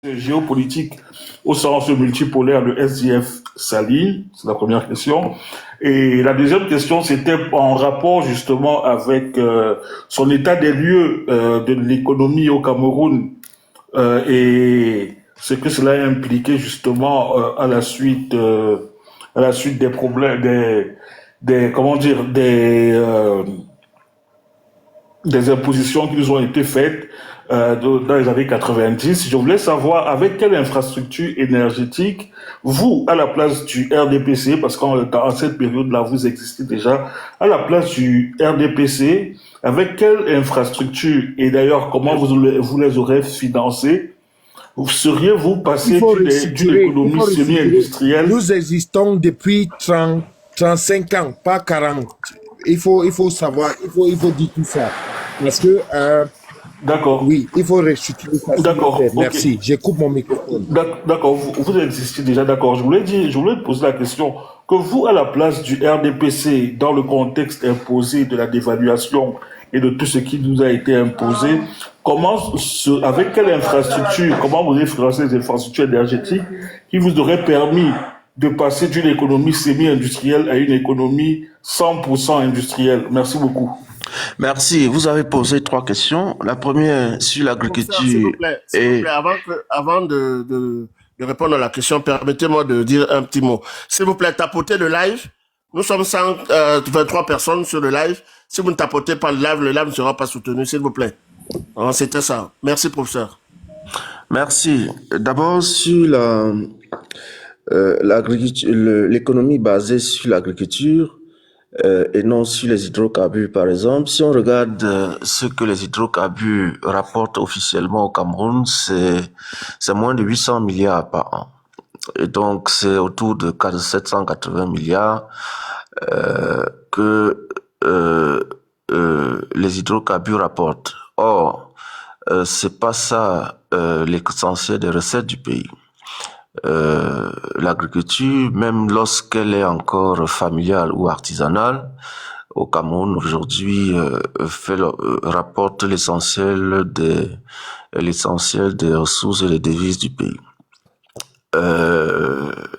géopolitique au sens multipolaire de SDF s'aligne? C'est la première question. Et la deuxième question, c'était en rapport justement avec son état des lieux de l'économie au Cameroun et ce que cela a impliqué justement à la suite des problèmes, des comment dire, des impositions qui nous ont été faites dans les années 90. Je voulais savoir avec quelle infrastructure énergétique, vous, à la place du RDPC, parce qu'en cette période-là, vous existez déjà, à la place du RDPC, avec quelle infrastructure et d'ailleurs comment vous les aurez financées, seriez-vous passé d'une économie semi-industrielle? Nous existons depuis 30, 35 ans, pas 40. Il faut savoir, il faut dire tout ça. Parce que, D'accord. oui, il faut restituer ça. D'accord, ok. Merci, je coupe mon microphone. D'accord, vous existez déjà, d'accord. Je voulais te poser la question que vous, à la place du RDPC, dans le contexte imposé de la dévaluation et de tout ce qui nous a été imposé, avec quelle infrastructure, comment vous avez financé les infrastructures énergétiques qui vous auraient permis de passer d'une économie semi-industrielle à une économie 100% industrielle? Merci beaucoup. Merci. Vous avez posé trois questions. La première sur Professeur, s'il vous l'agriculture plaît, et avant de répondre à la question, permettez-moi de dire un petit mot. S'il vous plaît, tapotez le live. Nous sommes 123 personnes sur le live. Si vous ne tapotez pas le live ne sera pas soutenu, s'il vous plaît. C'était ça. Merci, professeur. merci. D'abord sur l'économie basée sur l'agriculture et non sur les hydrocarbures, par exemple. Si on regarde ce que les hydrocarbures rapportent officiellement au Cameroun, c'est moins de 800 milliards par an. Et donc, c'est autour de 780 milliards que les hydrocarbures rapportent. Or, c'est pas ça l'essentiel des recettes du pays. L'agriculture, même lorsqu'elle est encore familiale ou artisanale, au Cameroun aujourd'hui rapporte l'essentiel des ressources et des devises du pays.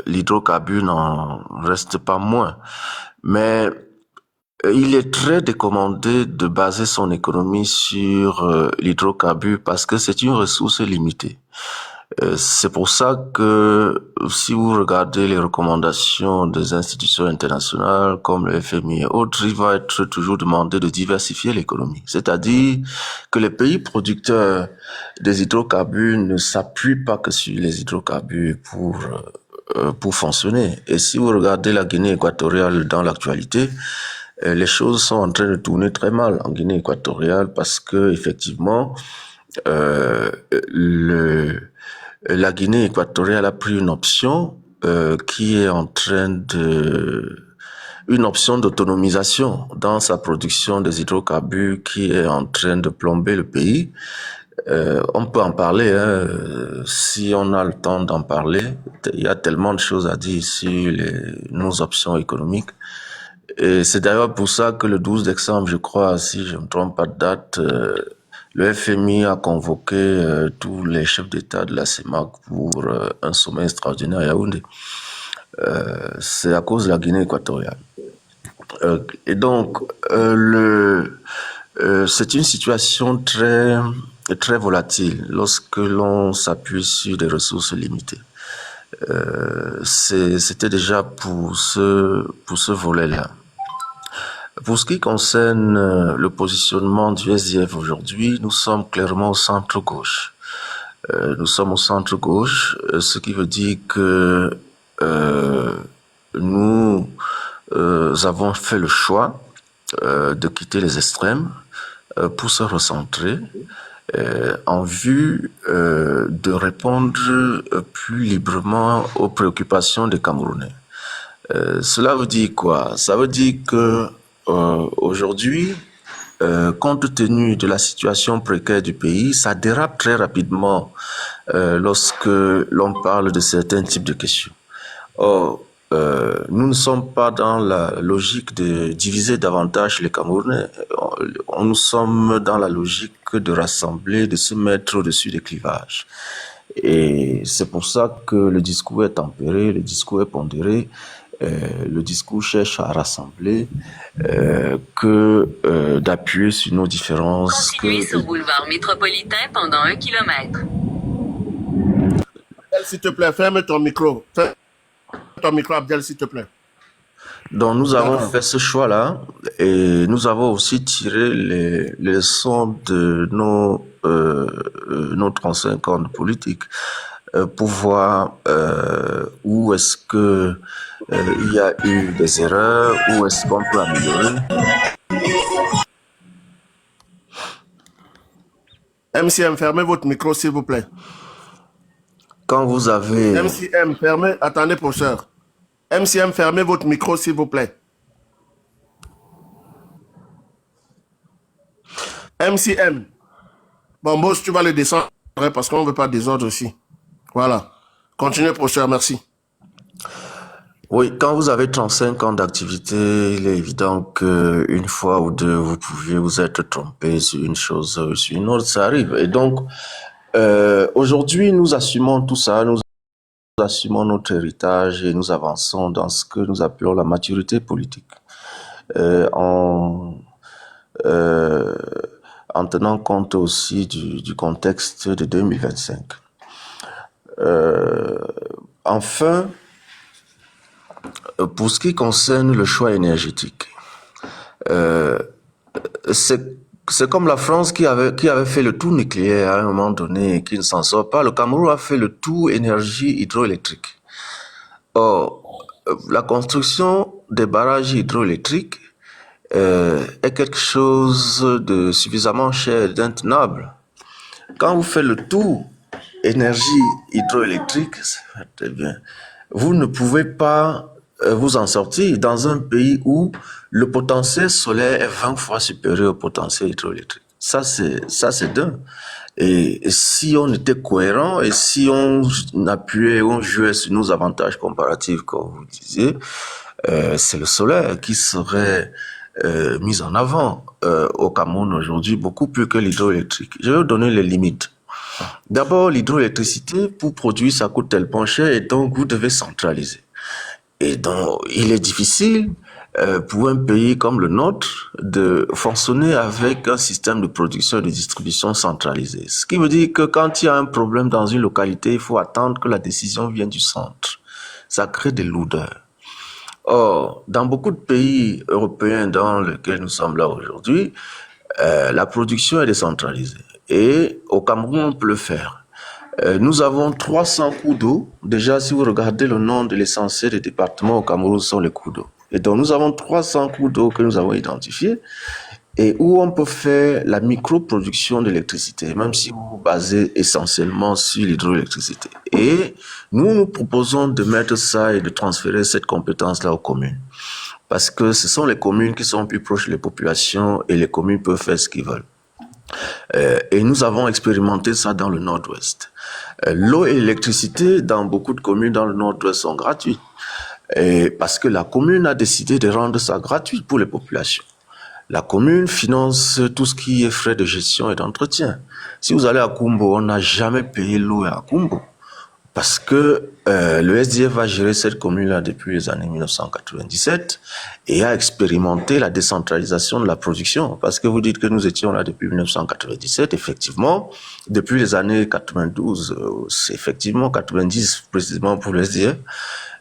L'hydrocarbure n'en reste pas moins, mais il est très décommandé de baser son économie sur l'hydrocarbure parce que c'est une ressource limitée. C'est pour ça que si vous regardez les recommandations des institutions internationales comme le FMI et autres, il va être toujours demandé de diversifier l'économie. C'est-à-dire que les pays producteurs des hydrocarbures ne s'appuient pas que sur les hydrocarbures pour fonctionner. Et si vous regardez la Guinée équatoriale dans l'actualité, les choses sont en train de tourner très mal en Guinée équatoriale parce que effectivement la Guinée équatoriale a pris une option qui est une option d'autonomisation dans sa production des hydrocarbures qui est en train de plomber le pays. On peut en parler, si on a le temps d'en parler. Il y a tellement de choses à dire sur nos options économiques. Et c'est d'ailleurs pour ça que le 12 décembre, je crois, si je ne me trompe pas de date, le FMI a convoqué tous les chefs d'État de la CEMAC pour un sommet extraordinaire à Yaoundé. C'est à cause de la Guinée équatoriale. Et donc, c'est une situation très, très volatile lorsque l'on s'appuie sur des ressources limitées. C'était déjà pour ce volet-là. Pour ce qui concerne le positionnement du SDF aujourd'hui, nous sommes clairement au centre-gauche. Nous sommes au centre-gauche, ce qui veut dire que nous avons fait le choix de quitter les extrêmes pour se recentrer en vue de répondre plus librement aux préoccupations des Camerounais. Cela veut dire quoi? Ça veut dire que aujourd'hui, compte tenu de la situation précaire du pays, ça dérape très rapidement lorsque l'on parle de certains types de questions. Or, nous ne sommes pas dans la logique de diviser davantage les Camerounais. Nous sommes dans la logique de rassembler, de se mettre au-dessus des clivages. Et c'est pour ça que le discours est tempéré, le discours est pondéré, le discours cherche à rassembler, que d'appuyer sur nos différences. Continuez sur boulevard métropolitain pendant 1 kilomètre. S'il te plaît, ferme ton micro. Ferme ton micro, Abdel, s'il te plaît. Donc nous avons fait ce choix-là et nous avons aussi tiré les leçons de nos 35 ans de politique pour voir où est-ce que il y a eu des erreurs, où est-ce qu'on peut améliorer. MCM, fermez votre micro, s'il vous plaît. Quand vous avez... MCM, fermez... Attendez, professeur. MCM, fermez votre micro, s'il vous plaît. MCM. Bon, boss, tu vas le descendre parce qu'on ne veut pas désordre aussi. Voilà. Continuez, professeur, merci. Oui, quand vous avez 35 ans d'activité, il est évident qu'une fois ou deux, vous pouviez vous être trompé sur une chose, sur une autre, ça arrive. Et donc, aujourd'hui, nous assumons tout ça, nous assumons notre héritage et nous avançons dans ce que nous appelons la maturité politique. En tenant compte aussi du contexte de 2025. Enfin, pour ce qui concerne le choix énergétique, c'est comme la France qui avait fait le tout nucléaire à un moment donné et qui ne s'en sort pas. Le Cameroun a fait le tout énergie hydroélectrique. Or, la construction des barrages hydroélectriques est quelque chose de suffisamment cher et d'intenable. Quand vous faites le tout énergie hydroélectrique, très bien, vous ne pouvez pas vous en sortir dans un pays où le potentiel solaire est 20 fois supérieur au potentiel hydroélectrique. Ça, c'est d'un. Et si on était cohérent et si on appuyait, on jouait sur nos avantages comparatifs, comme vous disiez, c'est le solaire qui serait mis en avant au Cameroun aujourd'hui, beaucoup plus que l'hydroélectrique. Je vais vous donner les limites. D'abord, l'hydroélectricité, pour produire, ça coûte tellement cher et donc vous devez centraliser. Et donc, il est difficile pour un pays comme le nôtre de fonctionner avec un système de production et de distribution centralisé. Ce qui veut dire que quand il y a un problème dans une localité, il faut attendre que la décision vienne du centre. Ça crée des lourdeurs. Or, dans beaucoup de pays européens dans lesquels nous sommes là aujourd'hui, la production est décentralisée. Et au Cameroun, on peut le faire. Nous avons 300 cours d'eau. Déjà, si vous regardez le nom de l'essentiel des départements au Cameroun, ce sont les cours d'eau. Et donc, nous avons 300 cours d'eau que nous avons identifiés et où on peut faire la micro-production d'électricité, même si vous vous basez essentiellement sur l'hydroélectricité. Et nous proposons de mettre ça et de transférer cette compétence-là aux communes. Parce que ce sont les communes qui sont plus proches des populations et les communes peuvent faire ce qu'ils veulent. Et nous avons expérimenté ça dans le Nord-Ouest. L'eau et l'électricité dans beaucoup de communes dans le Nord-Ouest sont gratuites. Et parce que la commune a décidé de rendre ça gratuit pour les populations. La commune finance tout ce qui est frais de gestion et d'entretien. Si vous allez à Kumbo, on n'a jamais payé l'eau à Kumbo. Parce que le SDF a géré cette commune-là depuis les années 1997 et a expérimenté la décentralisation de la production. Parce que vous dites que nous étions là depuis 1997, effectivement, depuis les années 92, c'est effectivement 90 précisément pour le SDF.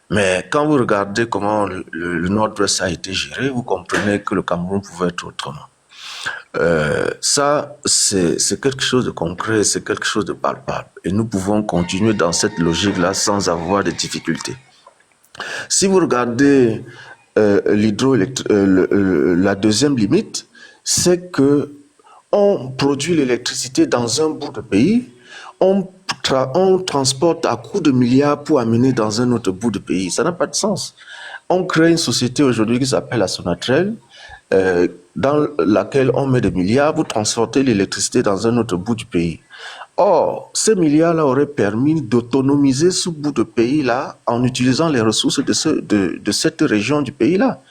Mais quand vous regardez comment le Nord-Ouest a été géré, vous comprenez que le Cameroun pouvait être autrement. Ça, c'est quelque chose de concret, c'est quelque chose de palpable. Et nous pouvons continuer dans cette logique-là sans avoir de difficultés. Si vous regardez la deuxième limite, c'est que on produit l'électricité dans un bout de pays, on transporte à coups de milliards pour amener dans un autre bout de pays. Ça n'a pas de sens. On crée une société aujourd'hui qui s'appelle la Sonatrel, dans laquelle on met des milliards pour transporter l'électricité dans un autre bout du pays. Or, ces milliards-là auraient permis d'autonomiser ce bout de pays-là en utilisant les ressources de cette région du pays-là.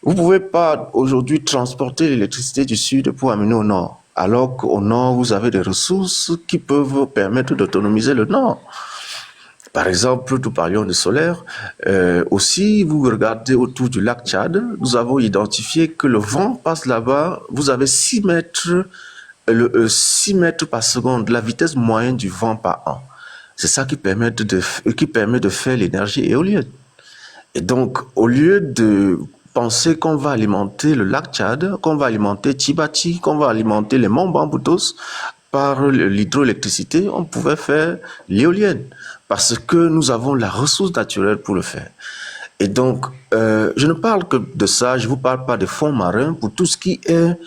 Vous ne pouvez pas aujourd'hui transporter l'électricité du sud pour amener au nord. alors qu'au nord, vous avez des ressources qui peuvent permettre d'autonomiser le nord. Par exemple, nous parlions de solaire. Aussi, vous regardez autour du lac Tchad, nous avons identifié que le vent passe là-bas. Vous avez 6 mètres, 6 mètres par seconde, la vitesse moyenne du vent par an. C'est ça qui permet de faire l'énergie éolienne. Et donc, au lieu de penser qu'on va alimenter le lac Tchad, qu'on va alimenter Tibati, qu'on va alimenter les monts Bamboutos par l'hydroélectricité, on pouvait faire l'éolienne parce que nous avons la ressource naturelle pour le faire. Et donc, je ne parle que de ça, je ne vous parle pas des fonds marins pour tout ce qui est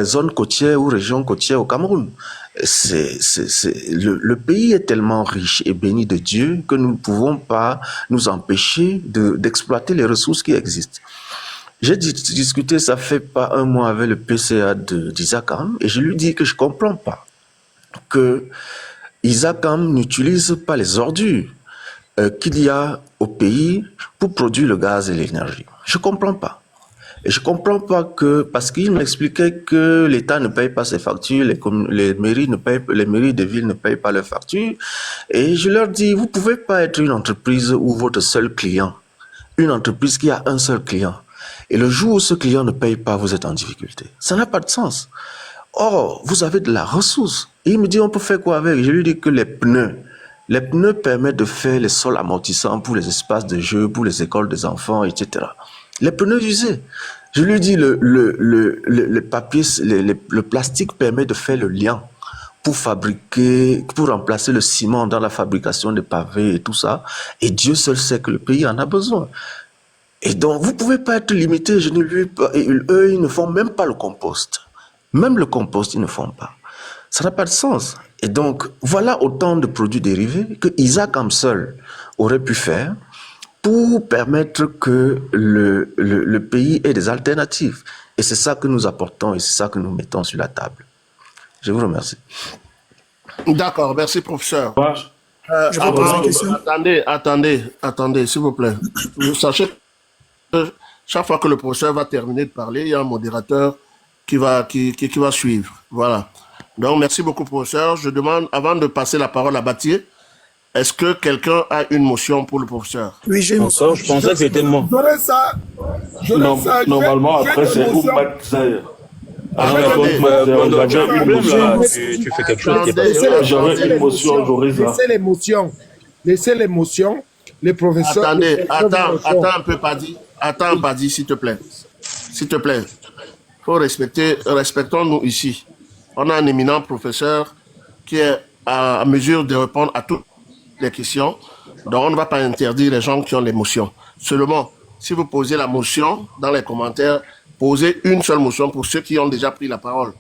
zone côtière ou région côtière au Cameroun. Le pays est tellement riche et béni de Dieu que nous ne pouvons pas nous empêcher d'exploiter les ressources qui existent. J'ai discuté, ça fait pas un mois, avec le PCA d'Isacam et je lui dis que je comprends pas que Isacam n'utilise pas les ordures qu'il y a au pays pour produire le gaz et l'énergie. Je comprends pas. Et je comprends pas que, parce qu'il m'expliquait que l'État ne paye pas ses factures, les mairies de ville ne payent pas leurs factures. Et je leur dis, vous pouvez pas être une entreprise où votre seul client, une entreprise qui a un seul client. Et le jour où ce client ne paye pas, vous êtes en difficulté. Ça n'a pas de sens. Or, vous avez de la ressource. Et il me dit, on peut faire quoi avec? Je lui dis que les pneus permettent de faire les sols amortissants pour les espaces de jeu, pour les écoles des enfants, etc. Les pneus usés. Je lui dis, le papier, le plastique permet de faire le liant pour remplacer le ciment dans la fabrication des pavés et tout ça. Et Dieu seul sait que le pays en a besoin. Et donc, vous ne pouvez pas être limité. Eux, ils ne font même pas le compost. Même le compost, ils ne font pas. Ça n'a pas de sens. Et donc, voilà autant de produits dérivés que Isacam seul aurait pu faire pour permettre que le pays ait des alternatives. Et c'est ça que nous apportons et c'est ça que nous mettons sur la table. Je vous remercie. D'accord, merci professeur. Je peux poser une question? Attendez, s'il vous plaît. Vous sachez que chaque fois que le professeur va terminer de parler, il y a un modérateur qui va suivre. Voilà. Donc, merci beaucoup, professeur. Je demande, avant de passer la parole à Batier, est-ce que quelqu'un a une motion pour le professeur? Oui, j'ai une motion. Je pensais que c'était moi. J'aurais ça. Normalement, après, c'est Oumat Zahir. Tu fais quelque chose qui est pas. J'aurais une motion, j'aurais ça. Laissez l'émotion. Les professeurs. Attends un peu, Padi. Attends, Padi, s'il te plaît. S'il te plaît. Respectons-nous ici. On a un éminent professeur qui est à mesure de répondre à toutes les questions. Donc, on ne va pas interdire les gens qui ont l'émotion. Seulement, si vous posez la motion dans les commentaires, posez une seule motion pour ceux qui ont déjà pris la parole.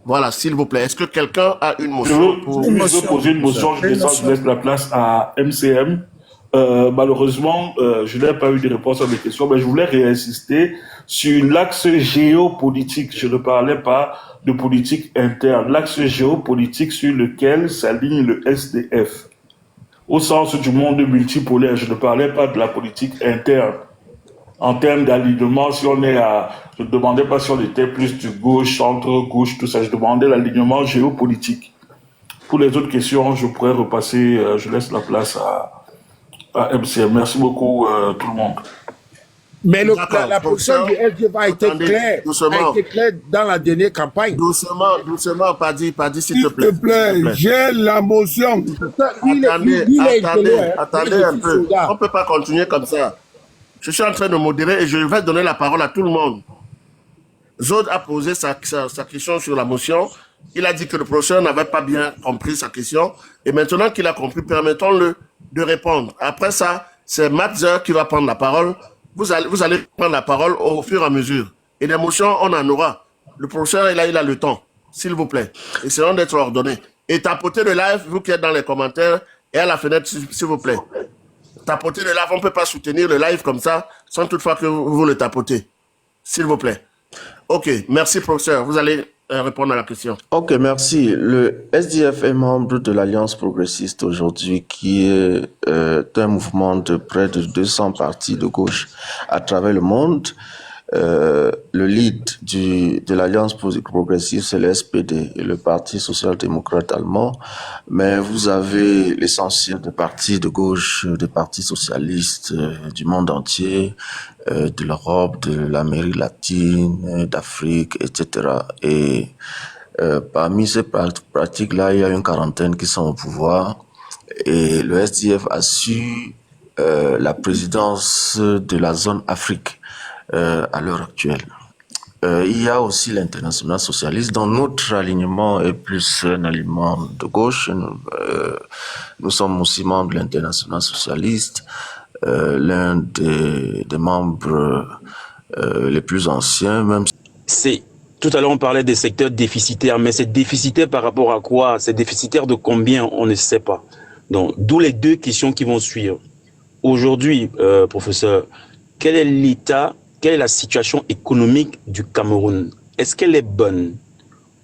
Voilà, s'il vous plaît. Est-ce que quelqu'un a une motion? Je veux poser une motion, je laisse la place à MCM. Malheureusement, je n'ai pas eu de réponse à mes questions, mais je voulais réinsister sur l'axe géopolitique. Je ne parlais pas de politique interne. L'axe géopolitique sur lequel s'aligne le SDF. Au sens du monde multipolaire, je ne parlais pas de la politique interne. En termes d'alignement, je ne demandais pas si on était plus du gauche, centre-gauche, tout ça. Je demandais l'alignement géopolitique. Pour les autres questions, je pourrais repasser, je laisse la place à MCM. Merci beaucoup, tout le monde. Mais la position du SDF a été claire. Doucement. A été claire dans la dernière campagne. Doucement, Padi, s'il te plaît. S'il te plaît, j'ai la motion. Attendez un peu. On ne peut pas continuer comme ça. Je suis en train de modérer et je vais donner la parole à tout le monde. Zod a posé sa question sur la motion. Il a dit que le professeur n'avait pas bien compris sa question. Et maintenant qu'il a compris, permettons-le de répondre. Après ça, c'est Matzer qui va prendre la parole. Vous allez prendre la parole au fur et à mesure. Et des motions, on en aura. Le professeur, il a le temps, s'il vous plaît. Essayons d'être ordonnés. Et tapotez le live, vous qui êtes dans les commentaires, et à la fenêtre, s'il vous plaît. Tapotez le live, on ne peut pas soutenir le live comme ça, sans toutefois que vous le tapotez. S'il vous plaît. Ok, merci professeur. Vous allez répondre à la question. Ok, merci. Le SDF est membre de l'Alliance progressiste aujourd'hui, qui est un mouvement de près de 200 partis de gauche à travers le monde. Le lead de l'Alliance progressive, c'est le SPD, le Parti social-démocrate allemand, mais vous avez l'essentiel des partis de gauche, des partis socialistes du monde entier, de l'Europe, de l'Amérique latine, d'Afrique, etc. Et parmi ces pratiques-là, il y a une quarantaine qui sont au pouvoir, et le SDF a su la présidence de la zone Afrique à l'heure actuelle. Il y a aussi l'international socialiste, dont notre alignement est plus un alignement de gauche. Nous sommes aussi membres de l'international socialiste, l'un des membres les plus anciens, même. Tout à l'heure, on parlait des secteurs déficitaires, mais c'est déficitaire par rapport à quoi? C'est déficitaire de combien? On ne sait pas. Donc, d'où les deux questions qui vont suivre. Aujourd'hui, professeur, quel est l'état, quelle est la situation économique du Cameroun? Est-ce qu'elle est bonne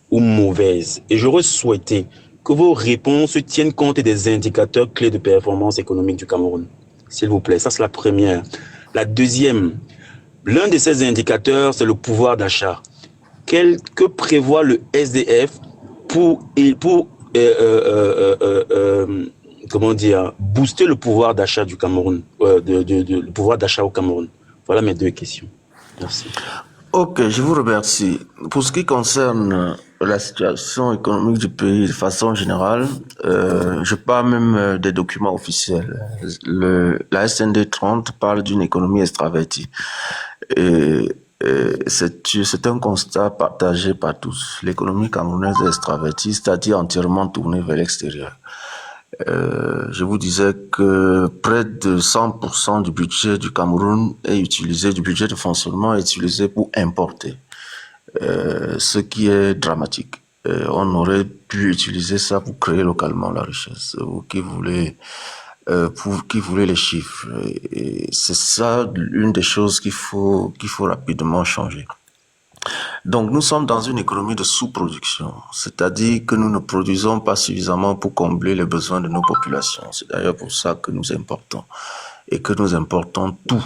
ou mauvaise? Et j'aurais souhaité que vos réponses tiennent compte des indicateurs clés de performance économique du Cameroun. S'il vous plaît, ça c'est la première. La deuxième, l'un de ces indicateurs, c'est le pouvoir d'achat. Que prévoit le SDF pour comment dire, booster le pouvoir d'achat du Cameroun, le pouvoir d'achat au Cameroun? Voilà mes deux questions. Merci. Ok, je vous remercie. Pour ce qui concerne la situation économique du pays de façon générale, je parle même des documents officiels. La SND 30 parle d'une économie extravertie. Et c'est un constat partagé par tous. L'économie camerounaise est extravertie, c'est-à-dire entièrement tournée vers l'extérieur. Je vous disais que près de 100% du budget du Cameroun est utilisé, du budget de fonctionnement est utilisé pour importer, ce qui est dramatique. On aurait pu utiliser ça pour créer localement la richesse. Vous qui voulez les chiffres, et c'est ça une des choses qu'il faut rapidement changer. Donc, nous sommes dans une économie de sous-production, c'est-à-dire que nous ne produisons pas suffisamment pour combler les besoins de nos populations. C'est d'ailleurs pour ça que nous importons et que nous importons tout.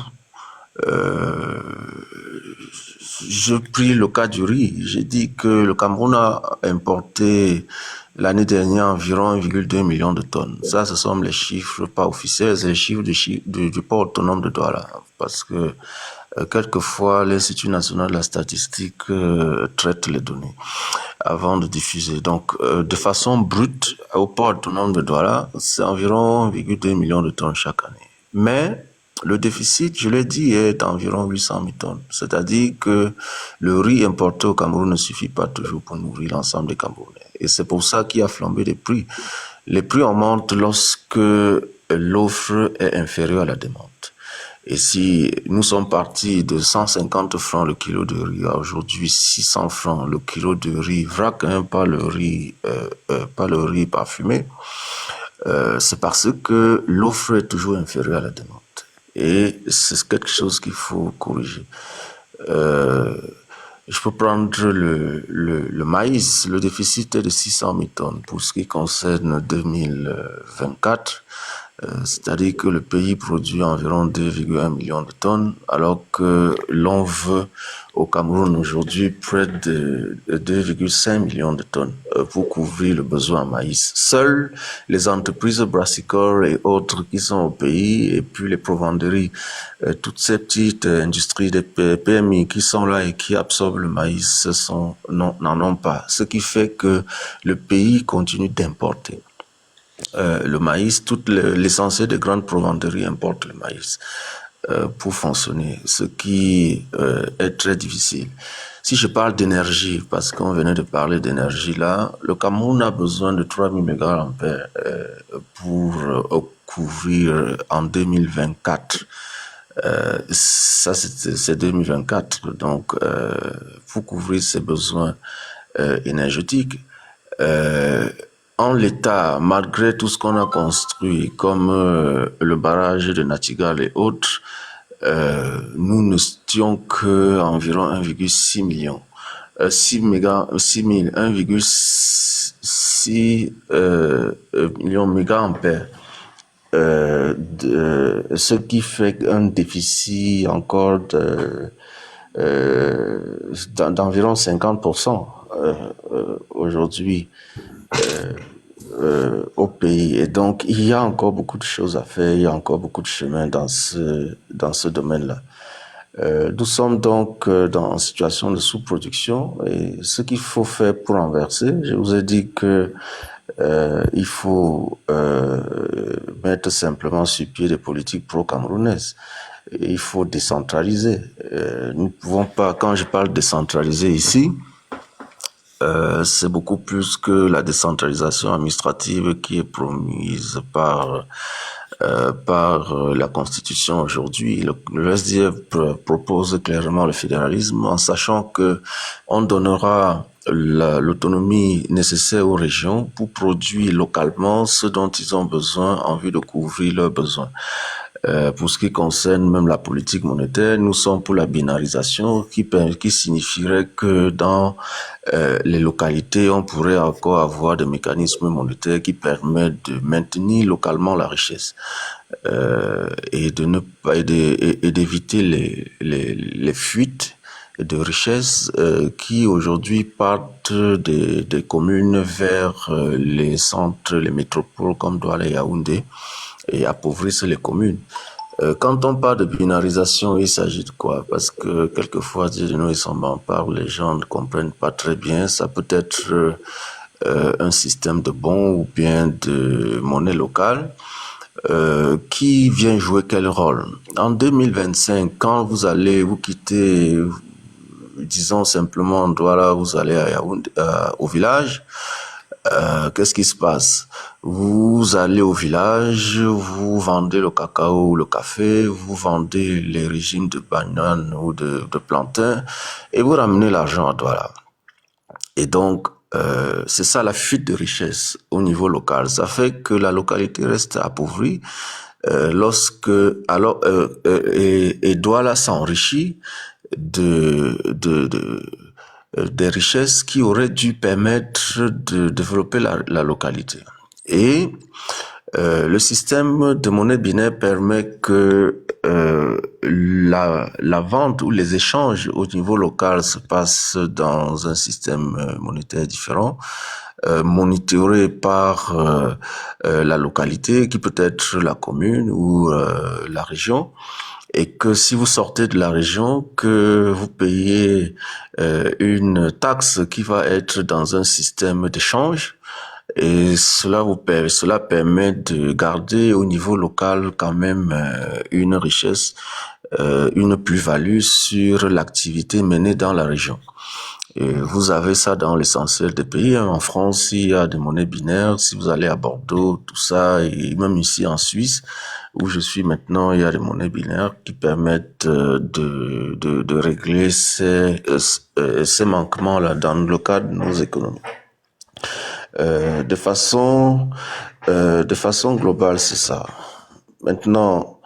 Je pris le cas du riz. J'ai dit que le Cameroun a importé l'année dernière environ 1,2 million de tonnes. Ça, ce sont les chiffres pas officiels, c'est les chiffres du port autonome de Douala. Parce que quelquefois, l'Institut national de la statistique traite les données avant de diffuser. Donc, de façon brute, au port autonome de Douala, c'est environ 1,2 million de tonnes chaque année. Mais le déficit, je l'ai dit, est d'environ 800 000 tonnes. C'est-à-dire que le riz importé au Cameroun ne suffit pas toujours pour nourrir l'ensemble des Camerounais. Et c'est pour ça qu'il a flambé les prix. Les prix augmentent lorsque l'offre est inférieure à la demande. Et si nous sommes partis de 150 francs le kilo de riz à aujourd'hui 600 francs le kilo de riz vrac, pas le riz parfumé, c'est parce que l'offre est toujours inférieure à la demande. Et c'est quelque chose qu'il faut corriger. Je peux prendre le maïs. Le déficit est de 600 000 tonnes pour ce qui concerne 2024. C'est-à-dire que le pays produit environ 2,1 millions de tonnes, alors que l'on veut au Cameroun aujourd'hui près de 2,5 millions de tonnes pour couvrir le besoin en maïs. Seules les entreprises brassicoles et autres qui sont au pays, et puis les provenderies, toutes ces petites industries des PMI qui sont là et qui absorbent le maïs n'en ont pas. Ce qui fait que le pays continue d'importer. Le maïs, l'essentiel des grandes provenderies importent le maïs pour fonctionner, ce qui est très difficile. Si je parle d'énergie, parce qu'on venait de parler d'énergie là, le Cameroun a besoin de 3000 MA pour couvrir en 2024. Ça, c'est 2024. Donc, pour couvrir ses besoins énergétiques, en l'état, malgré tout ce qu'on a construit, comme le barrage de Natigal et autres, nous n'étions qu'environ 1,6 million. 6 000, 1,6 million mégaampères. Ce qui fait un déficit encore d'environ 50% aujourd'hui au pays. Et donc, il y a encore beaucoup de choses à faire, il y a encore beaucoup de chemin dans ce domaine-là. Nous sommes donc dans une situation de sous-production et ce qu'il faut faire pour renverser, je vous ai dit que il faut mettre simplement sur pied des politiques pro-camerounaises. Il faut décentraliser. Nous ne pouvons pas, quand je parle décentraliser ici, c'est beaucoup plus que la décentralisation administrative qui est promise par la Constitution aujourd'hui. Le SDF propose clairement le fédéralisme en sachant que on donnera l'autonomie nécessaire aux régions pour produire localement ce dont ils ont besoin en vue de couvrir leurs besoins. Pour ce qui concerne même la politique monétaire, nous sommes pour la binarisation qui signifierait que dans les localités, on pourrait encore avoir des mécanismes monétaires qui permettent de maintenir localement la richesse et de ne pas et d'éviter les fuites de richesses qui aujourd'hui partent des communes vers les centres, les métropoles comme Douala et Yaoundé et appauvrissent les communes. Quand on parle de binarisation, il s'agit de quoi? Parce que quelquefois, nous ils s'en parlent, les gens ne comprennent pas très bien. Ça peut être un système de bons ou bien de monnaie locale qui vient jouer quel rôle? En 2025, quand vous quittez, disons simplement Douala, vous allez à Yaoundé, au village, qu'est-ce qui se passe? Vous allez au village, vous vendez le cacao ou le café, vous vendez les régimes de bananes ou de plantains et vous ramenez l'argent à Douala. Et donc, c'est ça la fuite de richesse au niveau local. Ça fait que la localité reste appauvrie et Douala s'enrichit des richesses qui auraient dû permettre de développer la localité. Et le système de monnaie binaire permet que la vente ou les échanges au niveau local se passent dans un système monétaire différent, monitoré par la localité, qui peut être la commune ou la région. Et que si vous sortez de la région, que vous payez une taxe qui va être dans un système d'échange, et cela permet de garder au niveau local quand même une richesse, une plus-value sur l'activité menée dans la région. Et vous avez ça dans l'essentiel des pays. En France, il y a des monnaies binaires. Si vous allez à Bordeaux, tout ça, et même ici en Suisse, où je suis maintenant, il y a des monnaies binaires qui permettent de régler ces manquements-là dans le cadre de nos économies. De façon globale, c'est ça. Maintenant,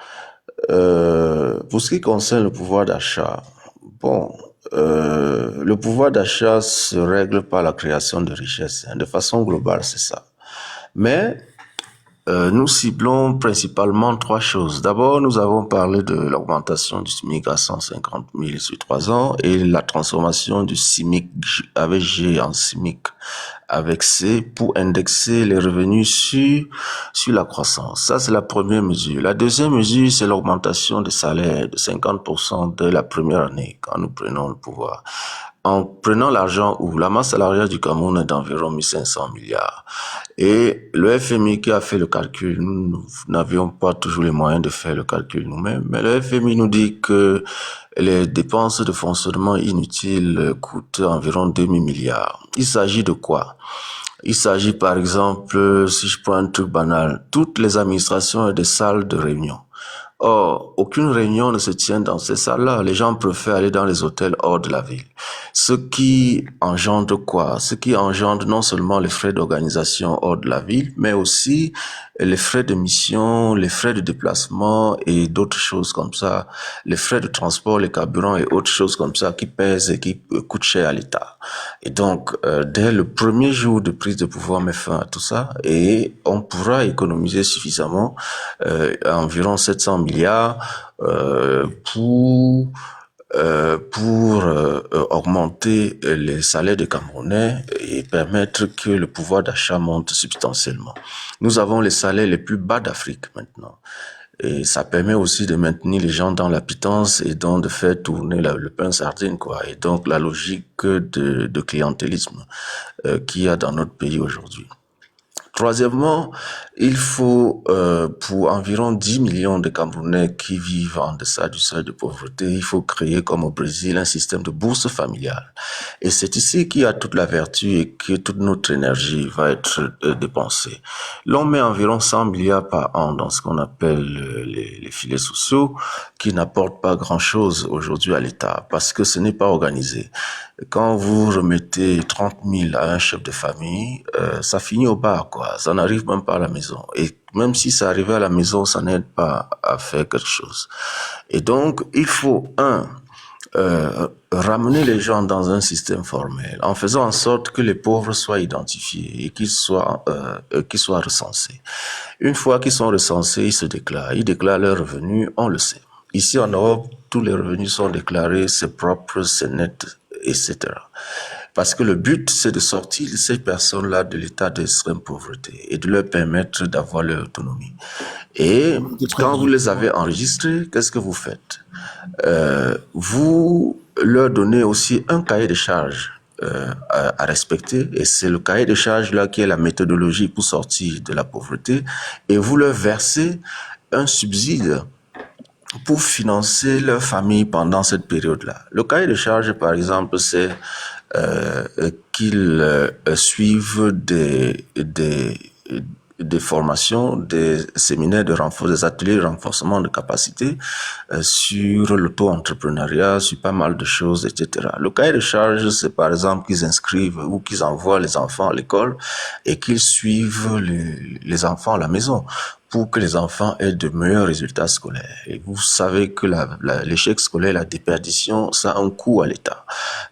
pour ce qui concerne le pouvoir d'achat, le pouvoir d'achat se règle par la création de richesses. De façon globale, c'est ça. Mais nous ciblons principalement trois choses. D'abord, nous avons parlé de l'augmentation du SMIC à 150 000 sur 3 ans et la transformation du SMIC avec G en SMIC avec C pour indexer les revenus sur la croissance. Ça, c'est la première mesure. La deuxième mesure, c'est l'augmentation des salaires de 50% dès la première année quand nous prenons le pouvoir. En prenant l'argent où la masse salariale du Cameroun est d'environ 1500 milliards. Et le FMI qui a fait le calcul, nous n'avions pas toujours les moyens de faire le calcul nous-mêmes, mais le FMI nous dit que les dépenses de fonctionnement inutiles coûtent environ 2000 milliards. Il s'agit de quoi? Il s'agit par exemple, si je prends un truc banal, toutes les administrations et des salles de réunion. Or, aucune réunion ne se tient dans ces salles-là. Les gens préfèrent aller dans les hôtels hors de la ville. Ce qui engendre quoi? Ce qui engendre non seulement les frais d'organisation hors de la ville, mais aussi les frais de mission, les frais de déplacement et d'autres choses comme ça, les frais de transport, les carburants et autres choses comme ça qui pèsent et qui coûtent cher à l'État. Et donc, dès le premier jour de prise de pouvoir, on met fin à tout ça et on pourra économiser suffisamment, environ 700 milliards pour pour augmenter les salaires des Camerounais et permettre que le pouvoir d'achat monte substantiellement. Nous avons les salaires les plus bas d'Afrique maintenant. Et ça permet aussi de maintenir les gens dans la pitance et donc de faire tourner le pain sardine, quoi. Et donc la logique de clientélisme qu'il y a dans notre pays aujourd'hui. Troisièmement, il faut, pour environ 10 millions de Camerounais qui vivent en deçà du seuil de pauvreté, il faut créer, comme au Brésil, un système de bourse familiale. Et c'est ici qu'il y a toute la vertu et que toute notre énergie va être dépensée. L'on met environ 100 milliards par an dans ce qu'on appelle les filets sociaux, qui n'apportent pas grand-chose aujourd'hui à l'État, parce que ce n'est pas organisé. Quand vous remettez 30 000 à un chef de famille, ça finit au bar, quoi. Ça n'arrive même pas à la maison. Et même si ça arrivait à la maison, ça n'aide pas à faire quelque chose. Et donc, il faut, ramener les gens dans un système formel, en faisant en sorte que les pauvres soient identifiés et qu'ils soient recensés. Une fois qu'ils sont recensés, ils déclarent leurs revenus, on le sait. Ici en Europe, tous les revenus sont déclarés, c'est propre, c'est net, etc. Parce que le but, c'est de sortir ces personnes-là de l'état d'extrême pauvreté et de leur permettre d'avoir leur autonomie. Et quand vous les avez enregistrés, qu'est-ce que vous faites? Vous leur donnez aussi un cahier de charges à respecter, et c'est le cahier de charges là qui est la méthodologie pour sortir de la pauvreté, et vous leur versez un subside pour financer leur famille pendant cette période-là. Le cahier de charges, par exemple, c'est qu'ils suivent des formations, des séminaires de renfort, des ateliers de renforcement de capacité sur l'auto-entrepreneuriat, sur pas mal de choses, etc. Le cahier de charges, c'est par exemple qu'ils inscrivent ou qu'ils envoient les enfants à l'école et qu'ils suivent les enfants à la maison pour que les enfants aient de meilleurs résultats scolaires. Et vous savez que l'échec scolaire, la déperdition, ça a un coût à l'État,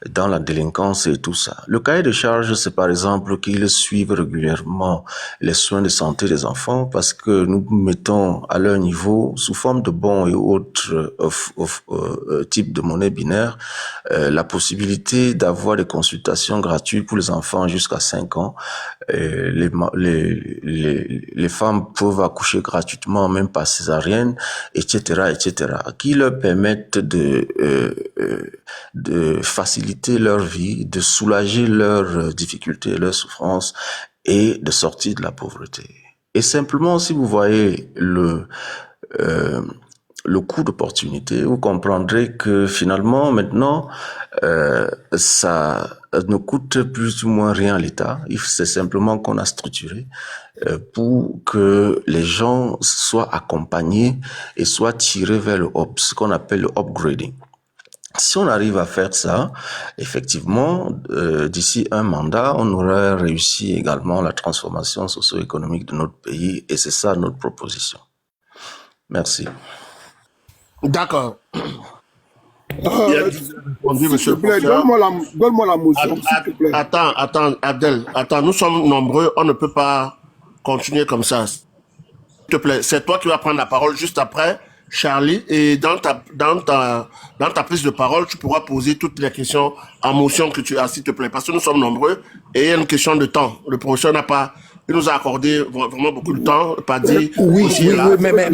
dans la délinquance et tout ça. Le cahier de charges, c'est par exemple qu'ils suivent régulièrement les soins de santé des enfants, parce que nous mettons à leur niveau, sous forme de bons et autres types de monnaie binaire, la possibilité d'avoir des consultations gratuites pour les enfants jusqu'à 5 ans. Les femmes peuvent accoucher gratuitement, même par césarienne, etc., qui leur permettent de faciliter leur vie, de soulager leurs difficultés, leurs souffrances et de sortir de la pauvreté. Et simplement, si vous voyez le coût d'opportunité, vous comprendrez que finalement, maintenant, ça ne coûte plus ou moins rien à l'État. C'est simplement qu'on a structuré pour que les gens soient accompagnés et soient tirés vers le up, ce qu'on appelle le upgrading. Si on arrive à faire ça, effectivement, d'ici un mandat, on aurait réussi également la transformation socio-économique de notre pays, et c'est ça notre proposition. Merci. D'accord. S'il te plaît, donne-moi la motion, s'il te plaît. Attends, Abdel, nous sommes nombreux, on ne peut pas continuer comme ça. S'il te plaît, c'est toi qui vas prendre la parole juste après, Charlie, et dans ta prise de parole, tu pourras poser toutes les questions en motion que tu as, s'il te plaît, parce que nous sommes nombreux et il y a une question de temps. Le professeur il nous a accordé vraiment beaucoup de temps, pas dit. Oui, mais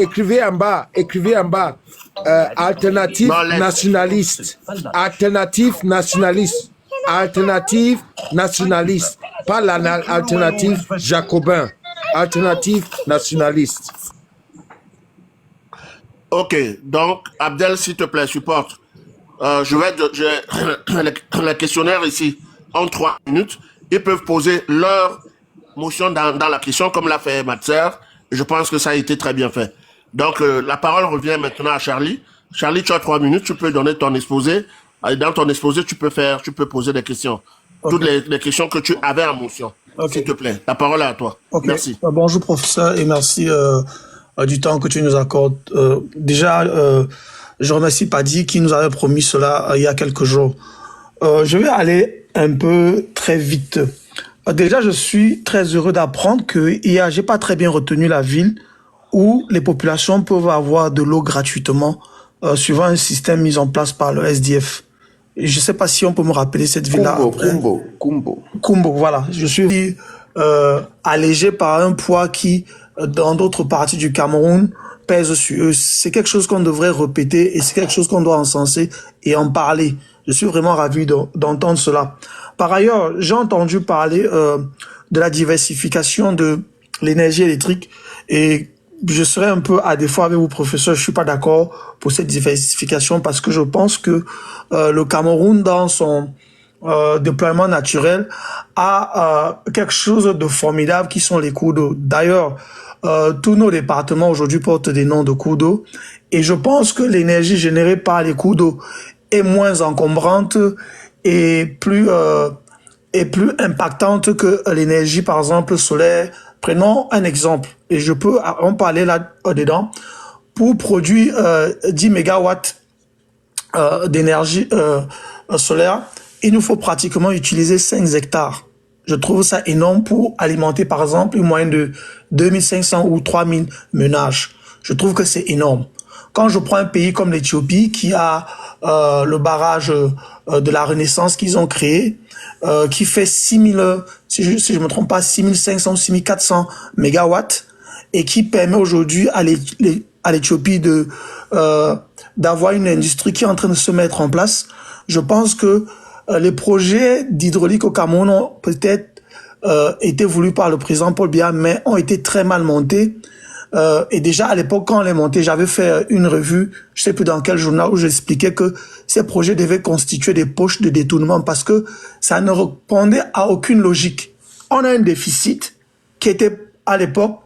écrivez en bas, alternative nationaliste, pas l'alternative jacobin, alternative nationaliste. Ok, donc Abdel, s'il te plaît, supporte. Les questionnaires ici en 3 minutes, ils peuvent poser leur motion dans la question, comme l'a fait Matzer. Je pense que ça a été très bien fait. Donc, la parole revient maintenant à Charlie. Charlie, tu as 3 minutes, tu peux donner ton exposé. Et dans ton exposé, tu peux poser des questions. Okay. Toutes les questions que tu avais en motion. Okay. S'il te plaît, la parole est à toi. Okay. Merci. Bonjour, professeur, et merci du temps que tu nous accordes. Déjà, je remercie Paddy qui nous avait promis cela il y a quelques jours. Je vais aller un peu très vite. Déjà, je suis très heureux d'apprendre que j'ai pas très bien retenu la ville où les populations peuvent avoir de l'eau gratuitement suivant un système mis en place par le SDF. Et je ne sais pas si on peut me rappeler cette ville-là. Kumbo. Kumbo, voilà. Je suis allégé par un poids qui, dans d'autres parties du Cameroun, pèse sur eux. C'est quelque chose qu'on devrait répéter et c'est quelque chose qu'on doit encenser et en parler. Je suis vraiment ravi d'entendre cela. Par ailleurs, j'ai entendu parler de la diversification de l'énergie électrique et je serais un peu à défaut avec vous, professeur. Je suis pas d'accord pour cette diversification parce que je pense que le Cameroun, dans son déploiement naturel, a quelque chose de formidable qui sont les cours d'eau. D'ailleurs, tous nos départements aujourd'hui portent des noms de cours d'eau et je pense que l'énergie générée par les cours d'eau est moins encombrante et plus impactante que l'énergie, par exemple, solaire. Prenons un exemple, et je peux en parler là-dedans. Pour produire 10 mégawatts d'énergie solaire, il nous faut pratiquement utiliser 5 hectares. Je trouve ça énorme pour alimenter, par exemple, une moyenne de 2500 ou 3000 ménages. Je trouve que c'est énorme. Quand je prends un pays comme l'Éthiopie, qui a le barrage de la Renaissance qu'ils ont créé, qui fait 6000, si je me trompe pas, 6500 ou 6400 mégawatts, et qui permet aujourd'hui à l'Éthiopie d'avoir une industrie qui est en train de se mettre en place. Je pense que les projets d'hydraulique au Cameroun ont peut-être été voulus par le président Paul Biya, mais ont été très mal montés. Et déjà à l'époque quand on les montait, j'avais fait une revue, je sais plus dans quel journal, où j'expliquais que ces projets devaient constituer des poches de détournement parce que ça ne répondait à aucune logique. On a un déficit qui était à l'époque,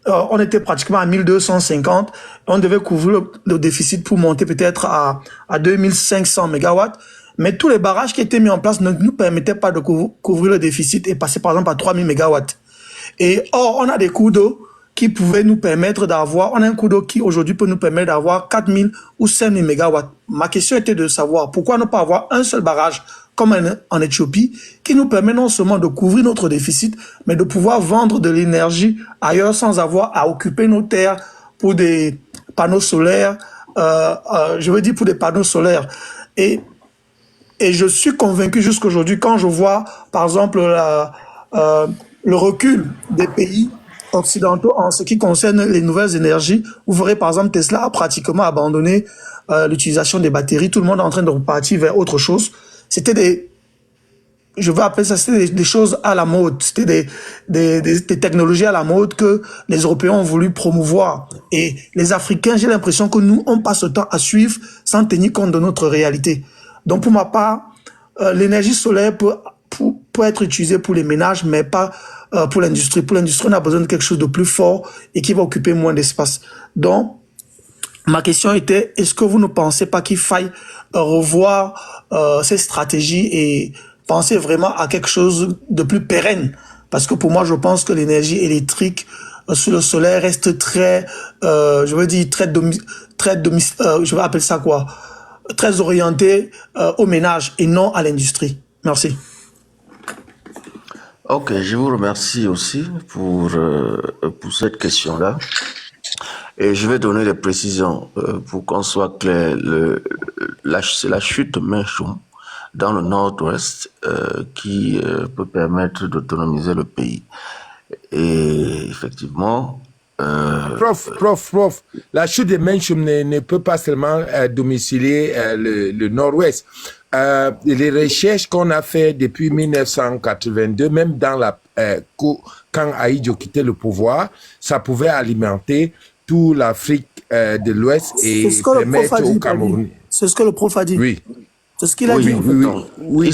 on était pratiquement à 1250, on devait couvrir le déficit pour monter peut-être à 2500 mégawatts. Mais tous les barrages qui étaient mis en place ne nous permettaient pas de couvrir le déficit et passer par exemple à 3000 mégawatts. Et or, on a des cours d'eau qui pouvaient nous permettre d'avoir, on a un cours d'eau qui aujourd'hui peut nous permettre d'avoir 4000 ou 5000 mégawatts. Ma question était de savoir pourquoi ne pas avoir un seul barrage comme en Éthiopie qui nous permet non seulement de couvrir notre déficit, mais de pouvoir vendre de l'énergie ailleurs sans avoir à occuper nos terres pour des panneaux solaires, je veux dire pour des panneaux solaires. Et je suis convaincu jusqu'aujourd'hui, quand je vois, par exemple, le recul des pays occidentaux en ce qui concerne les nouvelles énergies, vous verrez, par exemple, Tesla a pratiquement abandonné l'utilisation des batteries. Tout le monde est en train de repartir vers autre chose. C'était je vais appeler ça, c'était des choses à la mode. C'était des technologies à la mode que les Européens ont voulu promouvoir. Et les Africains, j'ai l'impression que nous, on passe le temps à suivre sans tenir compte de notre réalité. Donc, pour ma part, l'énergie solaire peut être utilisée pour les ménages, mais pas pour l'industrie. Pour l'industrie, on a besoin de quelque chose de plus fort et qui va occuper moins d'espace. Donc, ma question était, est-ce que vous ne pensez pas qu'il faille revoir ces stratégies et penser vraiment à quelque chose de plus pérenne? Parce que pour moi, je pense que l'énergie électrique sur le solaire reste très, je veux dire, je vais appeler ça quoi? Très orientée aux ménages et non à l'industrie. Merci. Ok, je vous remercie aussi pour cette question-là. Et je vais donner des précisions pour qu'on soit clair. C'est la chute de Menchum dans le nord-ouest qui peut permettre d'autonomiser le pays. Et effectivement... Prof, la chute de Menchum ne peut pas seulement domicilier le nord-ouest. Les recherches qu'on a fait depuis 1982, même dans quand Ahidjo quittait le pouvoir, ça pouvait alimenter toute l'Afrique de l'Ouest et permettre au Cameroun. C'est ce que le prof a dit. Oui. C'est ce qu'il a dit. Oui,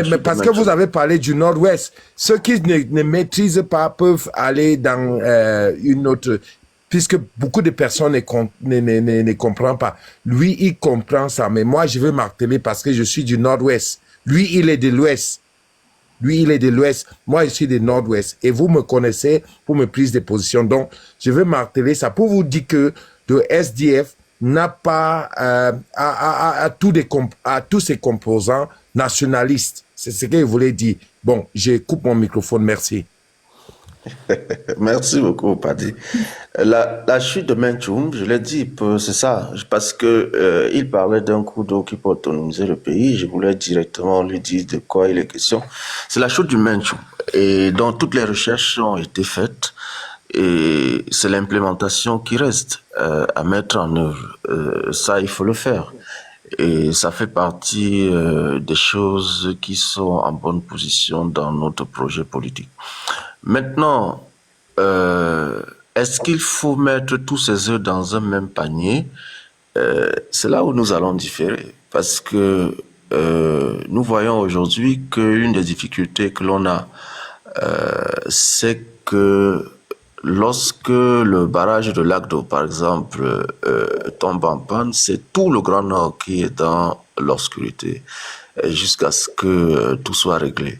mais parce que vous avez parlé du Nord-Ouest, ceux qui ne maîtrisent pas peuvent aller dans une autre, puisque beaucoup de personnes ne comprennent pas. Lui, il comprend ça, mais moi, je veux marteler parce que je suis du Nord-Ouest. Lui, il est de l'Ouest. Moi, je suis du Nord-Ouest. Et vous me connaissez pour mes prises de position. Donc, je veux marteler ça pour vous dire que le SDF n'a pas à tous ses composants nationalistes. C'est ce qu'il voulait dire. Bon, je coupe mon microphone. Merci. Merci beaucoup, Paddy. La chute de Menchum, je l'ai dit, c'est ça, parce que il parlait d'un coup d'eau qui peut autonomiser le pays. Je voulais directement lui dire de quoi il est question. C'est la chute du Menchum, et dont toutes les recherches ont été faites, et c'est l'implémentation qui reste à mettre en œuvre. Ça, il faut le faire. Et ça fait partie des choses qui sont en bonne position dans notre projet politique. Maintenant, est-ce qu'il faut mettre tous ces œufs dans un même panier? C'est là où nous allons différer. Parce que nous voyons aujourd'hui qu'une des difficultés que l'on a, c'est que lorsque le barrage de Lac d'Eau, par exemple, tombe en panne, c'est tout le Grand Nord qui est dans l'obscurité jusqu'à ce que tout soit réglé.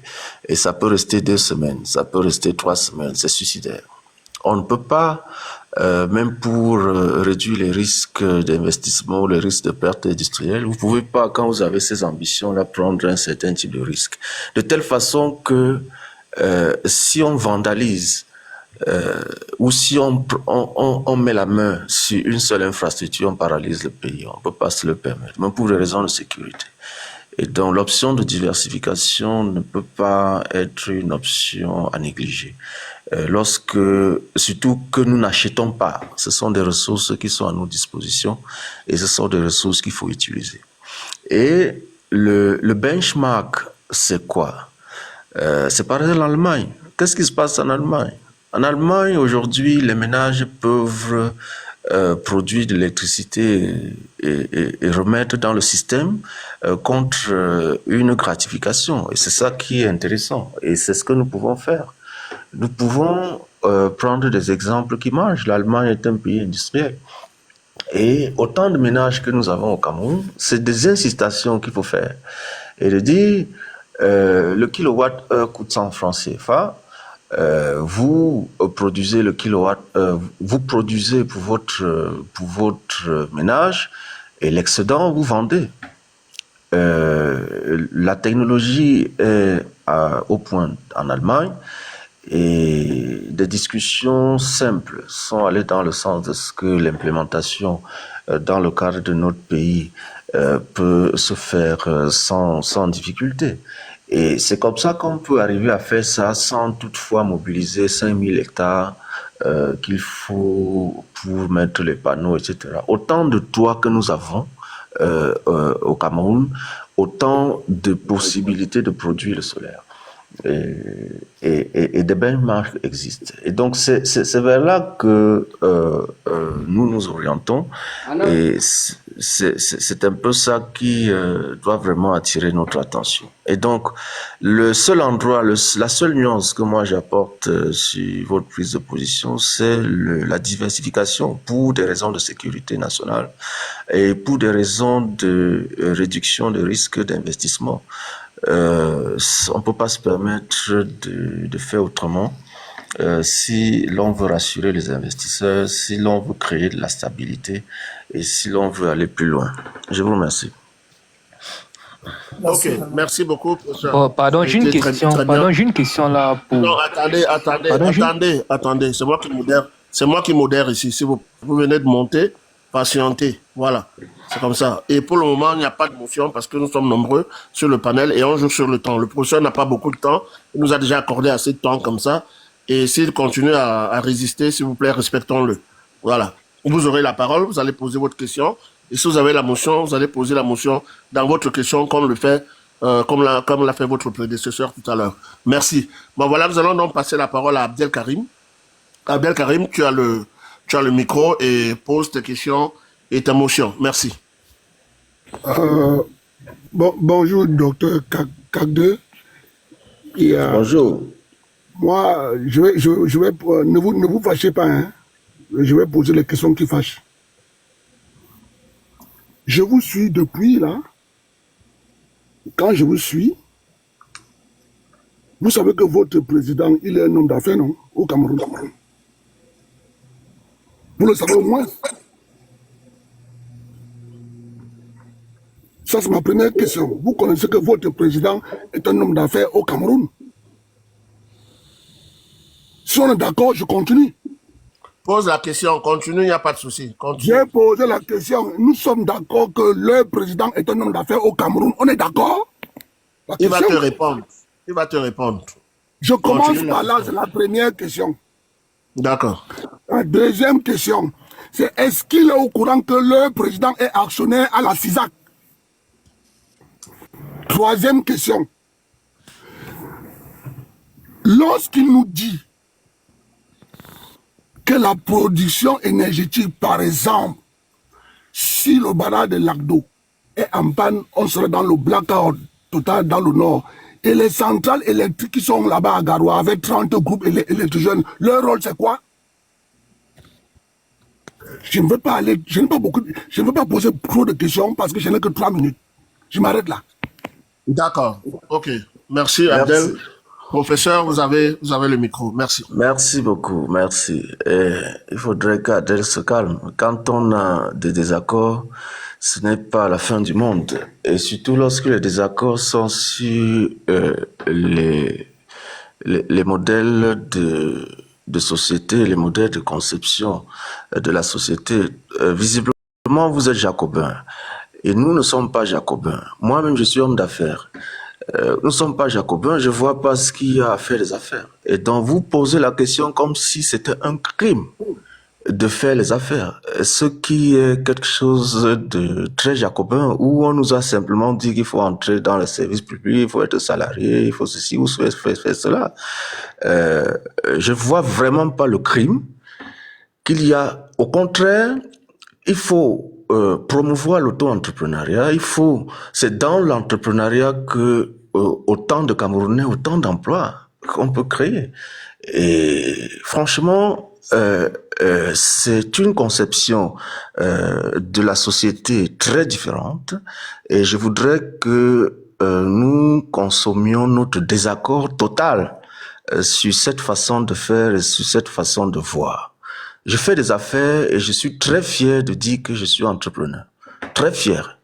Et ça peut rester 2 semaines, ça peut rester 3 semaines, c'est suicidaire. On ne peut pas, même pour réduire les risques d'investissement, les risques de perte industrielle, vous ne pouvez pas, quand vous avez ces ambitions-là, prendre un certain type de risque. De telle façon que si on vandalise ou si on met la main sur une seule infrastructure, on paralyse le pays. On ne peut pas se le permettre, même pour des raisons de sécurité. Et donc l'option de diversification ne peut pas être une option à négliger. Surtout que nous n'achetons pas, ce sont des ressources qui sont à nos dispositions et ce sont des ressources qu'il faut utiliser. Et le benchmark, c'est quoi? C'est par exemple l'Allemagne. Qu'est-ce qui se passe en Allemagne? En Allemagne, aujourd'hui, les ménages peuvent produire de l'électricité et remettre dans le système contre une gratification. Et c'est ça qui est intéressant. Et c'est ce que nous pouvons faire. Nous pouvons prendre des exemples qui marchent. L'Allemagne est un pays industriel. Et autant de ménages que nous avons au Cameroun, c'est des incitations qu'il faut faire. Et de dire, le kilowatt-heure coûte 100 francs CFA, vous produisez le kilowatt, vous produisez pour votre ménage et l'excédent vous vendez. La technologie est au point en Allemagne et des discussions simples sont allées dans le sens de ce que l'implémentation dans le cadre de notre pays peut se faire sans difficulté. Et c'est comme ça qu'on peut arriver à faire ça sans toutefois mobiliser 5000 hectares qu'il faut pour mettre les panneaux, etc. Autant de toits que nous avons au Cameroun, autant de possibilités de produire le solaire. Et des benchmarks existent. Et donc, c'est vers là que nous nous orientons. Et c'est un peu ça qui doit vraiment attirer notre attention. Et donc, le seul endroit, la seule nuance que moi j'apporte sur votre prise de position, c'est la diversification pour des raisons de sécurité nationale et pour des raisons de réduction de risques d'investissement. On ne peut pas se permettre de faire autrement si l'on veut rassurer les investisseurs, si l'on veut créer de la stabilité et si l'on veut aller plus loin. Je vous remercie. Ok, merci beaucoup. Oh, pardon, j'ai une question. Pardon, j'ai une question là pour. Non, attendez. C'est moi qui modère ici. Si vous venez de monter, patientez. Voilà. C'est comme ça. Et pour le moment, il n'y a pas de motion parce que nous sommes nombreux sur le panel et on joue sur le temps. Le professeur n'a pas beaucoup de temps. Il nous a déjà accordé assez de temps comme ça. Et s'il continue à résister, s'il vous plaît, respectons-le. Voilà. Vous aurez la parole, vous allez poser votre question. Et si vous avez la motion, vous allez poser la motion dans votre question comme l'a fait votre prédécesseur tout à l'heure. Merci. Bon, voilà, nous allons donc passer la parole à Abdel Karim. Abdel Karim, tu as le micro et pose tes questions et ta motion. Merci. Bonjour, docteur Kagde. Bonjour. Moi, ne vous fâchez pas, hein. Je vais poser les questions qui fâchent. Je vous suis depuis là. Quand je vous suis, vous savez que votre président, il est un homme d'affaires, non? Au Cameroun. Vous le savez au moins? Ça, c'est ma première question. Vous connaissez que votre président est un homme d'affaires au Cameroun? Si on est d'accord, je continue. Pose la question, continue, il n'y a pas de souci. J'ai posé la question. Nous sommes d'accord que le président est un homme d'affaires au Cameroun. On est d'accord? Il va te répondre. Il va te répondre. Je commence par là, c'est la première question. D'accord. La deuxième question, c'est est-ce qu'il est au courant que le président est actionnaire à la CISAC? Troisième question. Lorsqu'il nous dit que la production énergétique, par exemple, si le barrage de Lagdo est en panne, on serait dans le blackout total dans le nord. Et les centrales électriques qui sont là-bas à Garoua avec 30 groupes électrogènes, leur rôle c'est quoi? Je ne veux pas aller, je ne veux pas poser trop de questions parce que je n'ai que 3 minutes. Je m'arrête là. D'accord. Ok. Merci, Abdel. Professeur, vous avez le micro. Merci. Merci beaucoup, merci. Et il faudrait qu'Adèle se calme. Quand on a des désaccords, ce n'est pas la fin du monde. Et surtout lorsque les désaccords sont sur les modèles de société, les modèles de conception de la société. Visiblement, vous êtes jacobin. Et nous ne sommes pas jacobins. Moi-même, je suis homme d'affaires. Nous ne sommes pas jacobins, je ne vois pas ce qu'il y a à faire les affaires. Et donc, vous posez la question comme si c'était un crime de faire les affaires. Ce qui est quelque chose de très jacobin, où on nous a simplement dit qu'il faut entrer dans le service public, il faut être salarié, il faut ceci ou faire cela. Je ne vois vraiment pas le crime qu'il y a. Au contraire, il faut promouvoir l'auto-entrepreneuriat. C'est dans l'entrepreneuriat que autant de Camerounais, autant d'emplois qu'on peut créer. Et franchement, c'est une conception de la société très différente. Et je voudrais que nous consommions notre désaccord total sur cette façon de faire et sur cette façon de voir. Je fais des affaires et je suis très fier de dire que je suis entrepreneur. Très fier.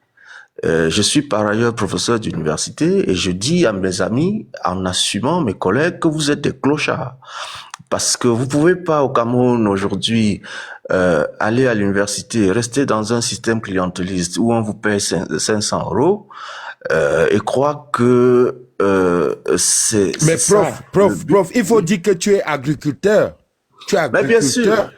Je suis par ailleurs professeur d'université et je dis à mes amis, en assumant mes collègues, que vous êtes des clochards. Parce que vous pouvez pas au Cameroun aujourd'hui aller à l'université, rester dans un système clientéliste où on vous paye 500 € et croire que c'est... Mais prof, il faut dire que tu es agriculteur. Tu es agriculteur.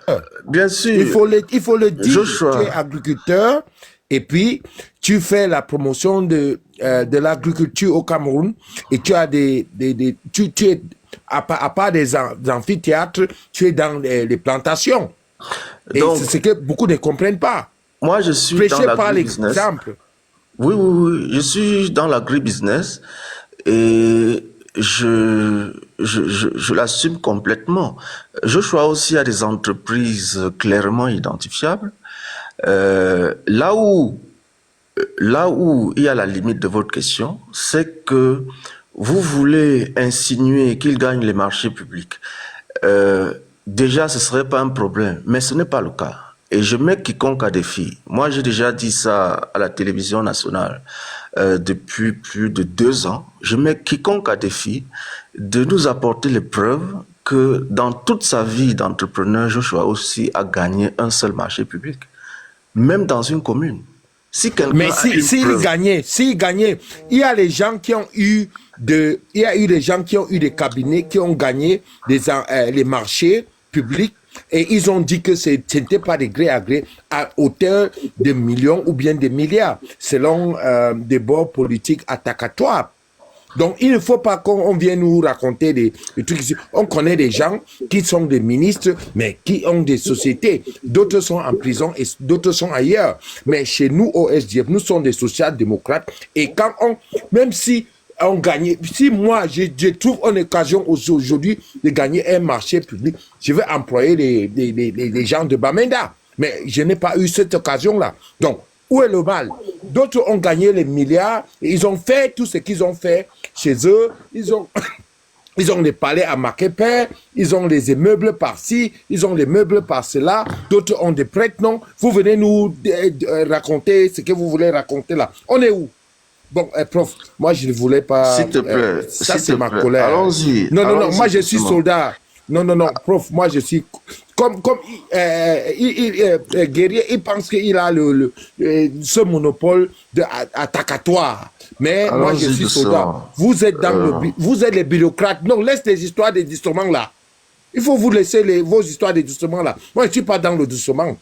Bien sûr. Il faut le dire. Tu es agriculteur et puis tu fais la promotion de l'agriculture au Cameroun et tu as tu es à part des amphithéâtres, tu es dans les plantations. Et c'est ce que beaucoup ne comprennent pas. Moi, je suis dans l'agribusiness. Oui, je suis dans l'agribusiness et je l'assume complètement. Joshua aussi a des entreprises clairement identifiables. Là où il y a la limite de votre question, c'est que vous voulez insinuer qu'il gagne les marchés publics. Déjà, ce serait pas un problème, mais ce n'est pas le cas. Et je mets quiconque à défi. Moi, j'ai déjà dit ça à la télévision nationale depuis plus de 2 ans. Je mets quiconque à défi de nous apporter les preuves que dans toute sa vie d'entrepreneur, Joshua aussi a gagné un seul marché public, même dans une commune. S'il gagnait, il y a les gens qui ont eu des cabinets qui ont gagné les marchés publics et ils ont dit que ce n'était pas de gré à gré à hauteur de millions ou bien de milliards, selon des bords politiques attacatoires. Donc, il ne faut pas qu'on vienne nous raconter des trucs ici. On connaît des gens qui sont des ministres, mais qui ont des sociétés. D'autres sont en prison et d'autres sont ailleurs. Mais chez nous, au SDF, nous sommes des social-démocrates. Et quand même si on gagne, si moi, je trouve une occasion aujourd'hui de gagner un marché public, je vais employer les gens de Bamenda. Mais je n'ai pas eu cette occasion-là. Donc, où est le mal? D'autres ont gagné les milliards, et ils ont fait tout ce qu'ils ont fait chez eux. Ils ont des palais à Makepe, ils ont les immeubles par-ci, ils ont les meubles par-cela. D'autres ont des prêtres, non? Vous venez nous raconter ce que vous voulez raconter là. On est où? Bon, prof, moi je ne voulais pas... S'il te plaît, ça c'est ma colère. Allons-y. Non, moi je suis soldat. Non, prof, moi je suis... Comme Guerrier, il pense qu'il a ce monopole attaccatoire. Mais moi je suis soldat. Vous êtes vous êtes les bureaucrates. Non, laisse les histoires des instruments là. Il faut vous laisser vos histoires des doucements là. Moi, je ne suis pas dans le doucement.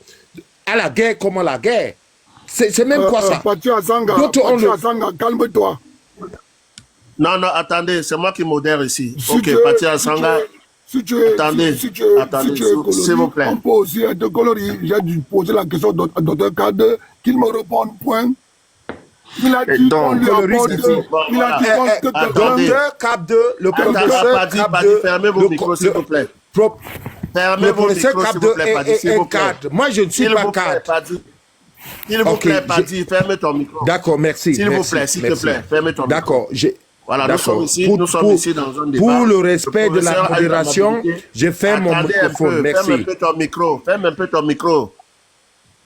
À la guerre, comment la guerre? C'est même quoi ça? Calme-toi. Non, attendez, c'est moi qui modère ici. Ok, Pati Asanga. Attendez, s'il vous plaît. On peut aussi être coloris. J'ai dû poser la question à Dr. Kade, qu'il me réponde, point. Il a dit qu'on lui apporte. Il a dit que Docteur Cap 2, le professeur Cap 2. Fermez vos micros, s'il vous plaît. Fermez vos micros, s'il vous plaît, Padi, s'il vous plaît. Moi, je ne suis pas cadre. S'il vous plaît, Padi, fermez ton micro. D'accord, merci. S'il vous plaît, fermez ton micro. D'accord, voilà, nous sommes ici dans un débat. Pour le respect de la modération, je ferme mon microphone. Merci. Ferme un peu ton micro.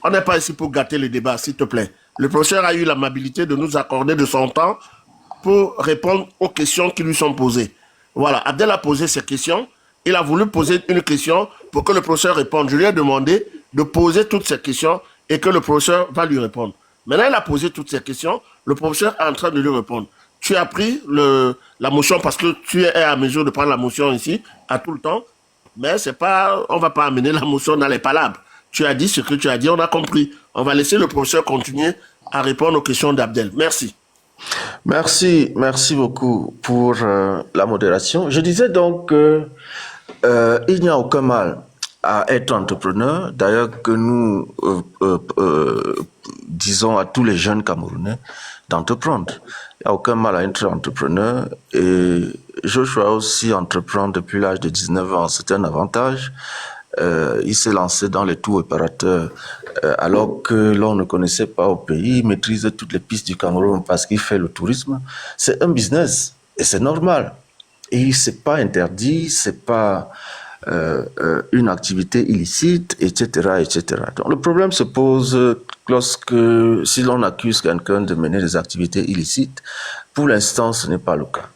On n'est pas ici pour gâter le débat, s'il te plaît. Le professeur a eu l'amabilité de nous accorder de son temps pour répondre aux questions qui lui sont posées. Voilà, Abdel a posé ses questions. Il a voulu poser une question pour que le professeur réponde. Je lui ai demandé de poser toutes ces questions et que le professeur va lui répondre. Maintenant, il a posé toutes ces questions. Le professeur est en train de lui répondre. Tu as pris la motion parce que tu es à mesure de prendre la motion ici à tout le temps. Mais c'est pas, on ne va pas amener la motion dans les palabres. Tu as dit ce que tu as dit, on a compris. On va laisser le professeur continuer à répondre aux questions d'Abdel. Merci. Merci beaucoup pour la modération. Je disais donc il n'y a aucun mal à être entrepreneur. D'ailleurs que nous disons à tous les jeunes Camerounais d'entreprendre. Il n'y a aucun mal à être entrepreneur. Et Joshua aussi entreprend depuis l'âge de 19 ans. C'est un avantage. Il s'est lancé dans les tours opérateurs alors que l'on ne connaissait pas au pays. Il maîtrise toutes les pistes du Cameroun parce qu'il fait le tourisme. C'est un business et c'est normal. Et c'est pas interdit, c'est pas une activité illicite, etc., etc. Donc le problème se pose si l'on accuse quelqu'un de mener des activités illicites. Pour l'instant, ce n'est pas le cas.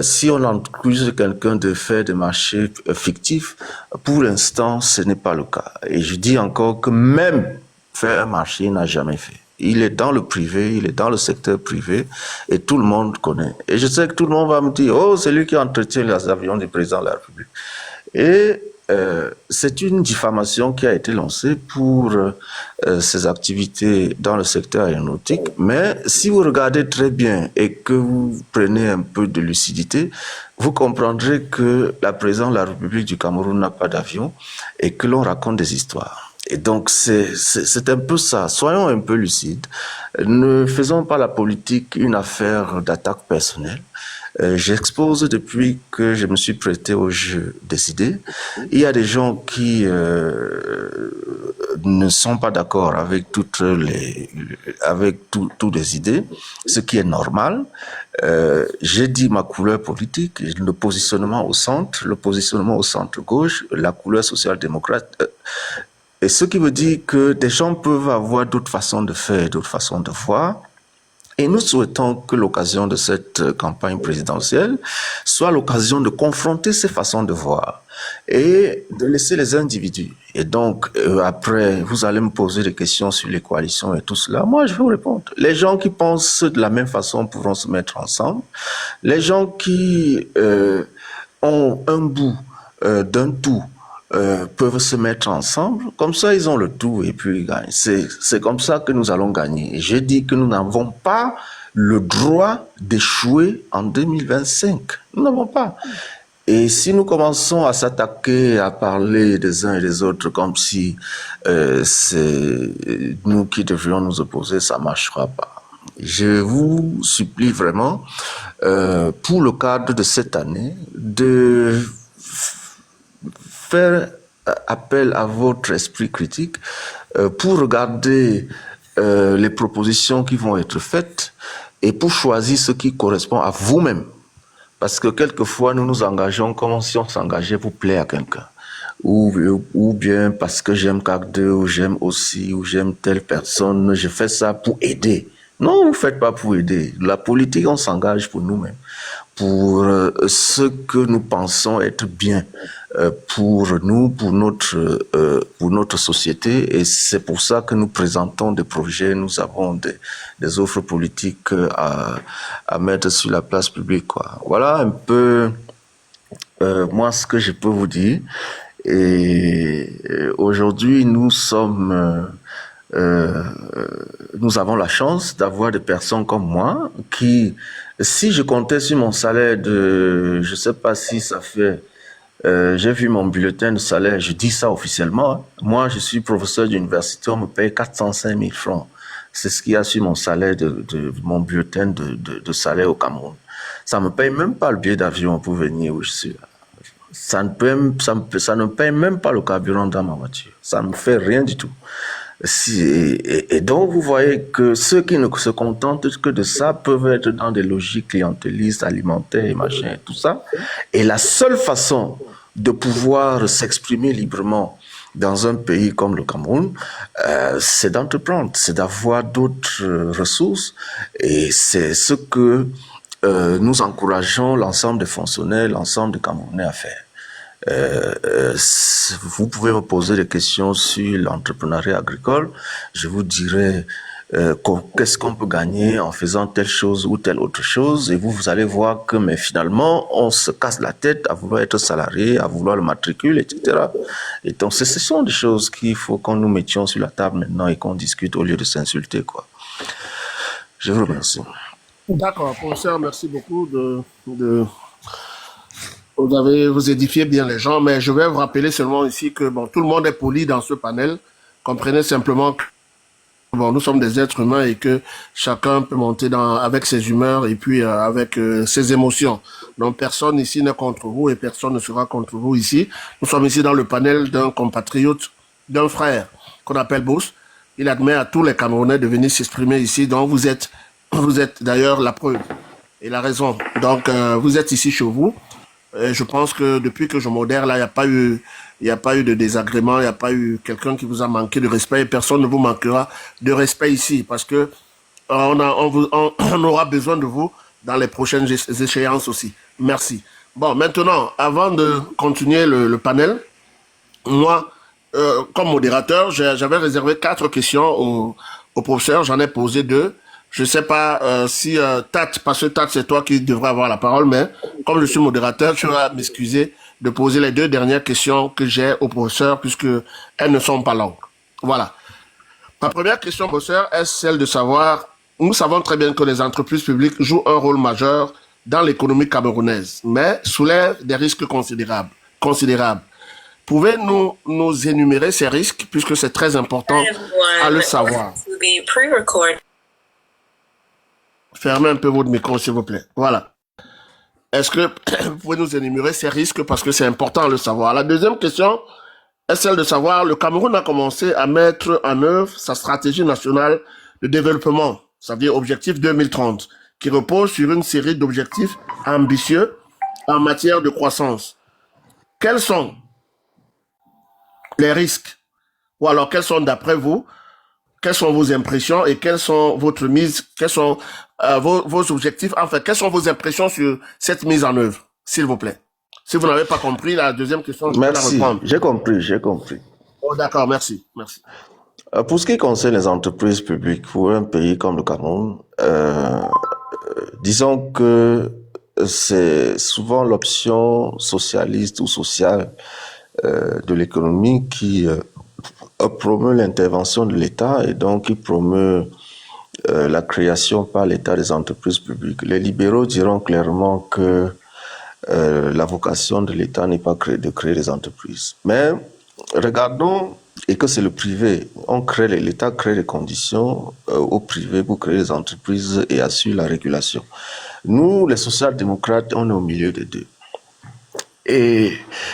Si on accuse quelqu'un de faire des marchés fictifs, pour l'instant, ce n'est pas le cas. Et je dis encore que même faire un marché, il n'a jamais fait. Il est dans le privé, il est dans le secteur privé et tout le monde connaît. Et je sais que tout le monde va me dire, oh, c'est lui qui entretient les avions du président de la République. Et c'est une diffamation qui a été lancée pour ces activités dans le secteur aéronautique. Mais si vous regardez très bien et que vous prenez un peu de lucidité, vous comprendrez que la présidente de la République du Cameroun n'a pas d'avion et que l'on raconte des histoires. Et donc, c'est un peu ça. Soyons un peu lucides. Ne faisons pas la politique une affaire d'attaque personnelle. J'expose depuis que je me suis prêté au jeu des idées. Il y a des gens qui ne sont pas d'accord avec toutes les idées, ce qui est normal. J'ai dit ma couleur politique, le positionnement au centre gauche, la couleur social-démocrate. Et ce qui veut dire que des gens peuvent avoir d'autres façons de faire, d'autres façons de voir. Et nous souhaitons que l'occasion de cette campagne présidentielle soit l'occasion de confronter ces façons de voir et de laisser les individus. Et donc, après, vous allez me poser des questions sur les coalitions et tout cela. Moi, je vais vous répondre. Les gens qui pensent de la même façon pourront se mettre ensemble. Les gens qui ont un bout d'un tout peuvent se mettre ensemble, comme ça ils ont le tout et puis ils gagnent. C'est comme ça que nous allons gagner. Et j'ai dit que nous n'avons pas le droit d'échouer en 2025. Nous n'avons pas. Et si nous commençons à s'attaquer, à parler des uns et des autres comme si c'est nous qui devrions nous opposer, ça ne marchera pas. Je vous supplie vraiment, pour le cadre de cette année, de faire appel à votre esprit critique pour regarder les propositions qui vont être faites et pour choisir ce qui correspond à vous-même. Parce que quelquefois, nous nous engageons comme si on s'engageait pour plaire à quelqu'un. Ou bien parce que j'aime CAC2, ou j'aime aussi, ou j'aime telle personne, je fais ça pour aider. Non, vous ne faites pas pour aider. La politique, on s'engage pour nous-mêmes, pour ce que nous pensons être bien pour nous, pour notre société, et c'est pour ça que nous présentons des projets, nous avons des offres politiques à mettre sur la place publique, quoi. Voilà un peu moi ce que je peux vous dire. Et aujourd'hui, nous avons la chance d'avoir des personnes comme moi qui, si je comptais sur mon salaire je sais pas si ça fait, j'ai vu mon bulletin de salaire, je dis ça officiellement, hein. Moi, je suis professeur d'université, on me paye 405 000 francs. C'est ce qu'il y a sur mon salaire de mon bulletin de salaire au Cameroun. Ça me paye même pas le billet d'avion pour venir où je suis là. Ça ne paye même pas le carburant dans ma voiture. Ça ne me fait rien du tout. Et donc, vous voyez que ceux qui ne se contentent que de ça peuvent être dans des logiques clientélistes, alimentaires et machin, et tout ça. Et la seule façon de pouvoir s'exprimer librement dans un pays comme le Cameroun, c'est d'entreprendre, c'est d'avoir d'autres ressources. Et c'est ce que nous encourageons l'ensemble des fonctionnaires, l'ensemble des Camerounais à faire. Vous pouvez me poser des questions sur l'entrepreneuriat agricole. Je vous dirai qu'est-ce qu'on peut gagner en faisant telle chose ou telle autre chose. Et vous allez voir que mais finalement, on se casse la tête à vouloir être salarié, à vouloir le matricule, etc. Et donc, ce sont des choses qu'il faut qu'on nous mettions sur la table maintenant et qu'on discute au lieu de s'insulter, quoi. Je vous remercie. D'accord, professeur, merci beaucoup vous édifiez bien les gens, mais je vais vous rappeler seulement ici que bon, tout le monde est poli dans ce panel. Comprenez simplement que bon, nous sommes des êtres humains et que chacun peut monter avec ses humeurs et puis avec ses émotions. Donc personne ici n'est contre vous et personne ne sera contre vous ici. Nous sommes ici dans le panel d'un compatriote, d'un frère qu'on appelle Boss. Il admet à tous les Camerounais de venir s'exprimer ici. Donc vous êtes d'ailleurs la preuve et la raison. Donc vous êtes ici chez vous. Et je pense que depuis que je modère là, il n'y a pas eu de désagrément, il n'y a pas eu quelqu'un qui vous a manqué de respect et personne ne vous manquera de respect ici parce que on aura besoin de vous dans les prochaines échéances aussi. Merci. Bon, maintenant, avant de continuer le panel, moi, comme modérateur, j'avais réservé 4 questions au professeur, j'en ai posé 2. Je ne sais pas si Tat, parce que Tat, c'est toi qui devrais avoir la parole, mais comme je suis modérateur, tu vas m'excuser de poser les 2 dernières questions que j'ai au professeur, puisque elles ne sont pas longues. Voilà. Ma première question, professeur, est celle de savoir, nous savons très bien que les entreprises publiques jouent un rôle majeur dans l'économie camerounaise, mais soulèvent des risques considérables. Pouvez-vous nous énumérer ces risques, puisque c'est très important à le savoir? Fermez un peu votre micro, s'il vous plaît. Voilà. Est-ce que vous pouvez nous énumérer ces risques parce que c'est important à le savoir? La deuxième question est celle de savoir, le Cameroun a commencé à mettre en œuvre sa stratégie nationale de développement, c'est-à-dire Objectif 2030, qui repose sur une série d'objectifs ambitieux en matière de croissance. Quels sont les risques? Ou alors, quels sont d'après vous, quelles sont vos impressions et quelles sont votre mise, quels sont vos objectifs, enfin, quelles sont vos impressions sur cette mise en œuvre, s'il vous plaît? Si vous n'avez pas compris, la deuxième question, je vais la reprendre. J'ai compris. Oh, d'accord, merci. Pour ce qui concerne les entreprises publiques, pour un pays comme le Cameroun, disons que c'est souvent l'option socialiste ou sociale de l'économie qui promeut l'intervention de l'État et donc qui promeut la création par l'État des entreprises publiques. Les libéraux diront clairement que la vocation de l'État n'est pas de créer des entreprises. Mais regardons, et que c'est le privé, l'État crée les conditions au privé pour créer des entreprises et assure la régulation. Nous, les social-démocrates, on est au milieu des deux. Et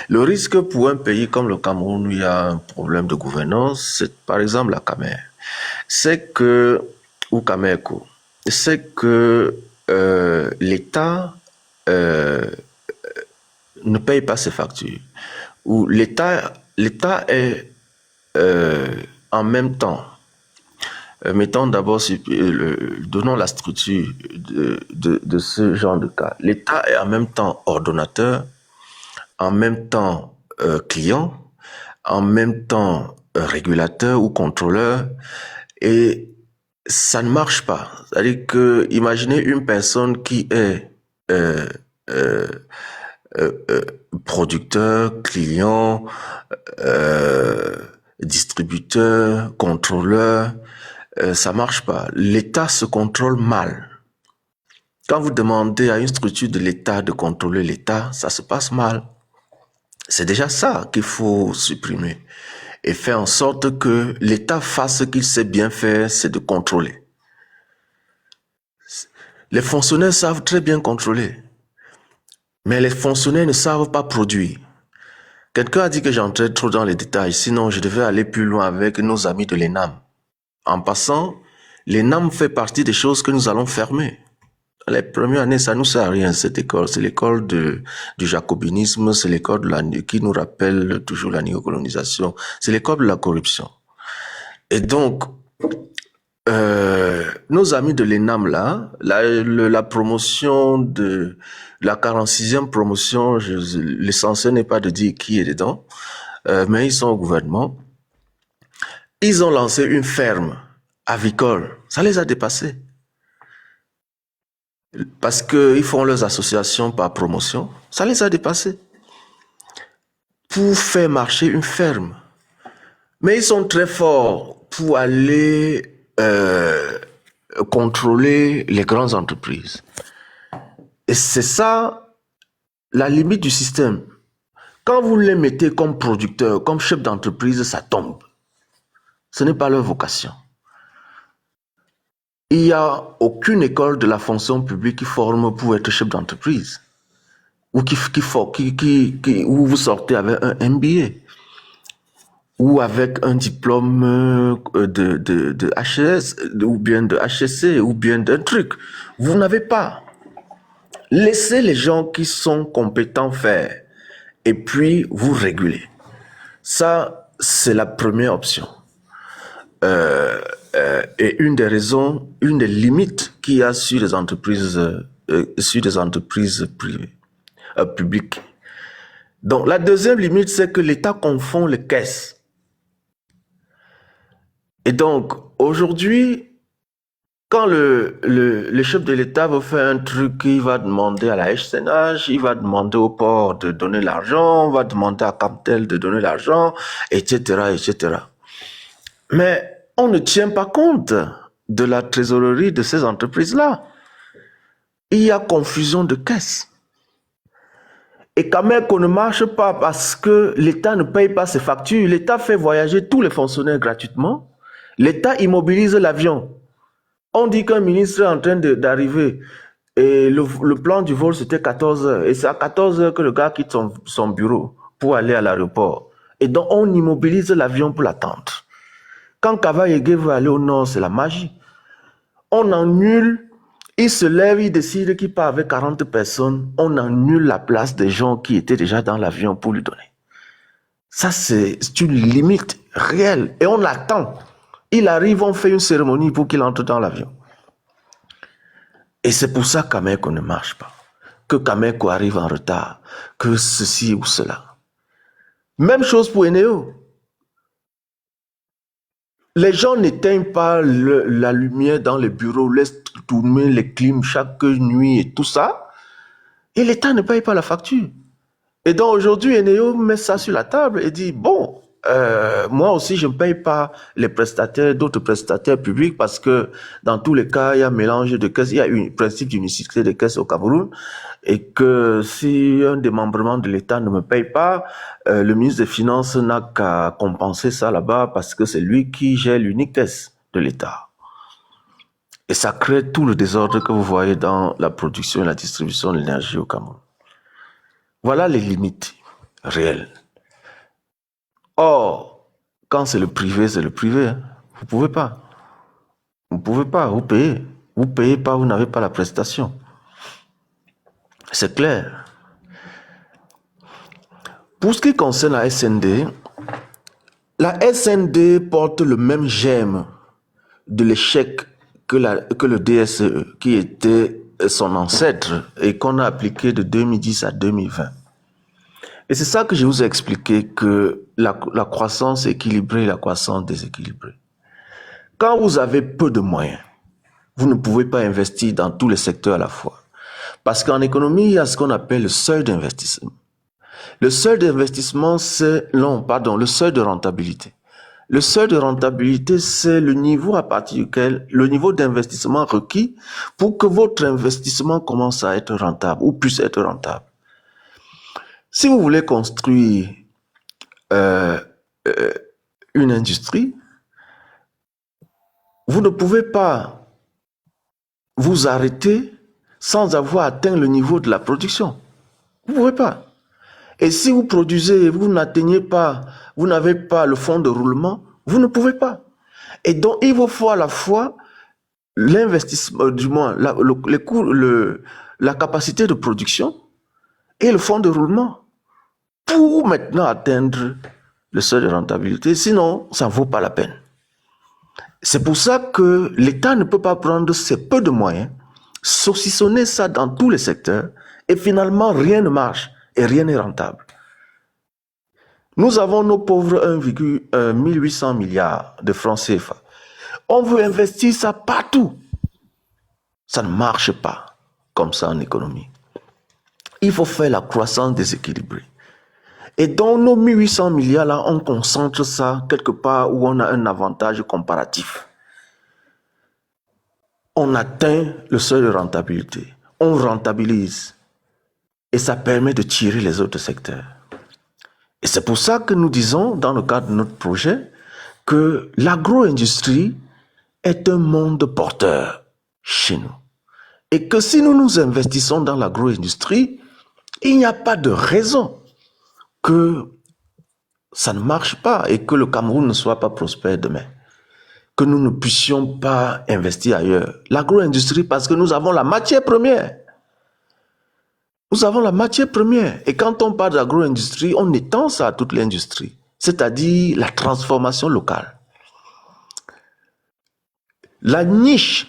le risque pour un pays comme le Cameroun où il y a un problème de gouvernance, c'est par exemple la Camer. Ou Cameco, c'est que l'État ne paye pas ses factures. Ou l'État est en même temps, mettons d'abord, donnons la structure de ce genre de cas. L'État est en même temps ordonnateur, en même temps client, en même temps régulateur ou contrôleur, et ça ne marche pas. C'est-à-dire que, imaginez une personne qui est producteur, client, distributeur, contrôleur, ça marche pas. L'État se contrôle mal. Quand vous demandez à une structure de l'État de contrôler l'État, ça se passe mal. C'est déjà ça qu'il faut supprimer et faire en sorte que l'État fasse ce qu'il sait bien faire, c'est de contrôler. Les fonctionnaires savent très bien contrôler, mais les fonctionnaires ne savent pas produire. Quelqu'un a dit que j'entrais trop dans les détails, sinon je devais aller plus loin avec nos amis de l'ENAM. En passant, l'ENAM fait partie des choses que nous allons fermer. Les premières années, ça nous sert à rien, cette école. C'est l'école du jacobinisme, c'est l'école qui nous rappelle toujours la néocolonisation. C'est l'école de la corruption. Et donc, nos amis de l'ENAM, là, la promotion de la 46e promotion, l'essentiel n'est pas de dire qui est dedans, mais ils sont au gouvernement. Ils ont lancé une ferme avicole. Ça les a dépassés. Parce qu'ils font leurs associations par promotion, ça les a dépassés. Pour faire marcher une ferme. Mais ils sont très forts pour aller contrôler les grandes entreprises. Et c'est ça la limite du système. Quand vous les mettez comme producteurs, comme chefs d'entreprise, ça tombe. Ce n'est pas leur vocation. Il n'y a aucune école de la fonction publique qui forme pour être chef d'entreprise ou où vous sortez avec un MBA ou avec un diplôme de HES ou bien de HEC ou bien d'un truc. Vous n'avez pas. Laissez les gens qui sont compétents faire et puis vous régulez. Ça, c'est la première option. Et une des raisons, une des limites qu'il y a sur les entreprises, privées, publiques. Donc, la deuxième limite, c'est que l'État confond les caisses. Et donc, aujourd'hui, quand le chef de l'État veut faire un truc, il va demander à la HCNH, il va demander au port de donner l'argent, il va demander à Camtel de donner l'argent, etc., etc. Mais on ne tient pas compte de la trésorerie de ces entreprises-là. Il y a confusion de caisses. Et quand même qu'on ne marche pas parce que l'État ne paye pas ses factures, l'État fait voyager tous les fonctionnaires gratuitement, l'État immobilise l'avion. On dit qu'un ministre est en train d'arriver et le plan du vol c'était 14 heures et c'est à 14 heures que le gars quitte son bureau pour aller à l'aéroport. Et donc on immobilise l'avion pour l'attendre. Quand Kavaïgué veut aller au nord, c'est la magie. On annule, il se lève, il décide qu'il part avec 40 personnes, on annule la place des gens qui étaient déjà dans l'avion pour lui donner. Ça, c'est une limite réelle. Et on l'attend. Il arrive, on fait une cérémonie pour qu'il entre dans l'avion. Et c'est pour ça qu'Ameko ne marche pas. Que Kameko arrive en retard. Que ceci ou cela. Même chose pour Eneo. Les gens n'éteignent pas la lumière dans les bureaux, laissent tourner les clims chaque nuit et tout ça. Et l'État ne paye pas la facture. Et donc aujourd'hui, Eneo met ça sur la table et dit, bon, moi aussi je ne paye pas les prestataires, d'autres prestataires publics parce que dans tous les cas, il y a un mélange de caisses, il y a un principe d'unicité des caisses au Cameroun et que si un démembrement de l'État ne me paye pas, le ministre des Finances n'a qu'à compenser ça là-bas parce que c'est lui qui gère l'unique caisse de l'État. Et ça crée tout le désordre que vous voyez dans la production et la distribution de l'énergie au Cameroun. Voilà les limites réelles. Or, quand c'est le privé, c'est le privé. Hein. Vous pouvez pas. Vous pouvez pas, vous payez. Vous payez pas, vous n'avez pas la prestation. C'est clair. Pour ce qui concerne la SND porte le même gemme de l'échec que le DSE, qui était son ancêtre et qu'on a appliqué de 2010 à 2020. Et c'est ça que je vous ai expliqué, que la croissance équilibrée et la croissance déséquilibrée. Quand vous avez peu de moyens, vous ne pouvez pas investir dans tous les secteurs à la fois. Parce qu'en économie, il y a ce qu'on appelle le seuil d'investissement. Le seuil d'investissement, le seuil de rentabilité. Le seuil de rentabilité, c'est le niveau à partir duquel, le niveau d'investissement requis pour que votre investissement commence à être rentable ou puisse être rentable. Si vous voulez construire une industrie, vous ne pouvez pas vous arrêter sans avoir atteint le niveau de la production. Vous ne pouvez pas. Et si vous produisez et vous n'atteignez pas, vous n'avez pas le fond de roulement, vous ne pouvez pas. Et donc, il vous faut à la fois l'investissement, du moins, la capacité de production et le fond de roulement pour maintenant atteindre le seuil de rentabilité. Sinon, ça ne vaut pas la peine. C'est pour ça que l'État ne peut pas prendre ses peu de moyens, saucissonner ça dans tous les secteurs, et finalement, rien ne marche et rien n'est rentable. Nous avons nos pauvres 1,800 milliards de francs CFA. On veut investir ça partout. Ça ne marche pas comme ça en économie. Il faut faire la croissance déséquilibrée. Et dans nos 1800 milliards, là, on concentre ça quelque part où on a un avantage comparatif. On atteint le seuil de rentabilité. On rentabilise. Et ça permet de tirer les autres secteurs. Et c'est pour ça que nous disons, dans le cadre de notre projet, que l'agro-industrie est un monde porteur chez nous. Et que si nous nous investissons dans l'agro-industrie, il n'y a pas de raison que ça ne marche pas et que le Cameroun ne soit pas prospère demain. Que nous ne puissions pas investir ailleurs. L'agro-industrie, parce que nous avons la matière première. Nous avons la matière première. Et quand on parle d'agro-industrie, on étend ça à toute l'industrie. C'est-à-dire la transformation locale. La niche,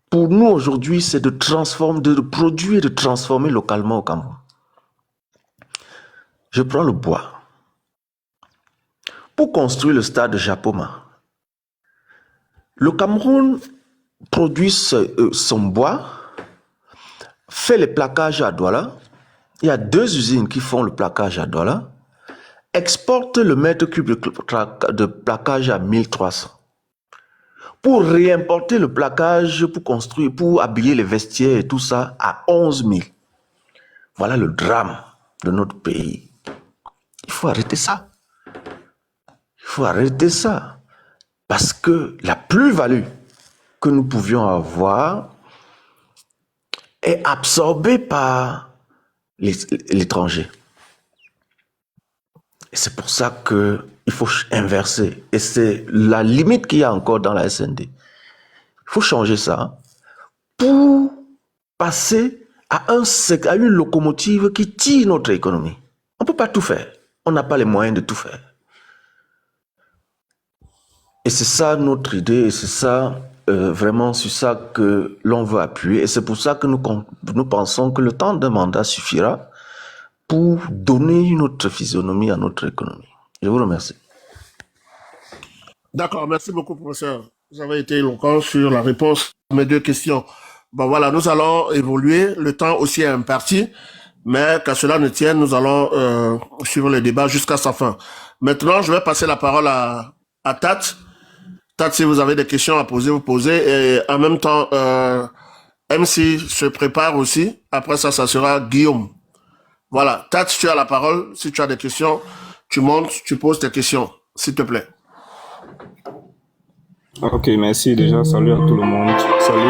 pour nous aujourd'hui, c'est de produire et de transformer localement au Cameroun. Je prends le bois. Pour construire le stade de Japoma, le Cameroun produit son bois, fait les plaquages à Douala. Il y a 2 usines qui font le plaquage à Douala, exporte le mètre cube de plaquage à 1300. Pour réimporter le plaquage, pour habiller les vestiaires et tout ça, à 11 000. Voilà le drame de notre pays. Il faut arrêter ça. Il faut arrêter ça. Parce que la plus-value que nous pouvions avoir est absorbée par l'étranger. Et c'est pour ça qu'il faut inverser. Et c'est la limite qu'il y a encore dans la SND. Il faut changer ça pour passer à une locomotive qui tire notre économie. On ne peut pas tout faire. On n'a pas les moyens de tout faire. Et c'est ça notre idée, et c'est ça, vraiment sur ça que l'on veut appuyer. Et c'est pour ça que nous pensons que le temps d'un mandat suffira pour donner une autre physionomie à notre économie. Je vous remercie. D'accord, merci beaucoup, professeur. Vous avez été éloquent sur la réponse à mes 2 questions. Bon, voilà, nous allons évoluer. Le temps aussi est imparti. Mais qu'à cela ne tienne, nous allons suivre le débat jusqu'à sa fin. Maintenant, je vais passer la parole à Tat. Tat, si vous avez des questions à poser, vous posez. Et en même temps, MC se prépare aussi. Après ça, ça sera Guillaume. Voilà, Tat, tu as la parole. Si tu as des questions, tu montes, tu poses tes questions, s'il te plaît. Ok, merci déjà. Salut à tout le monde. Salut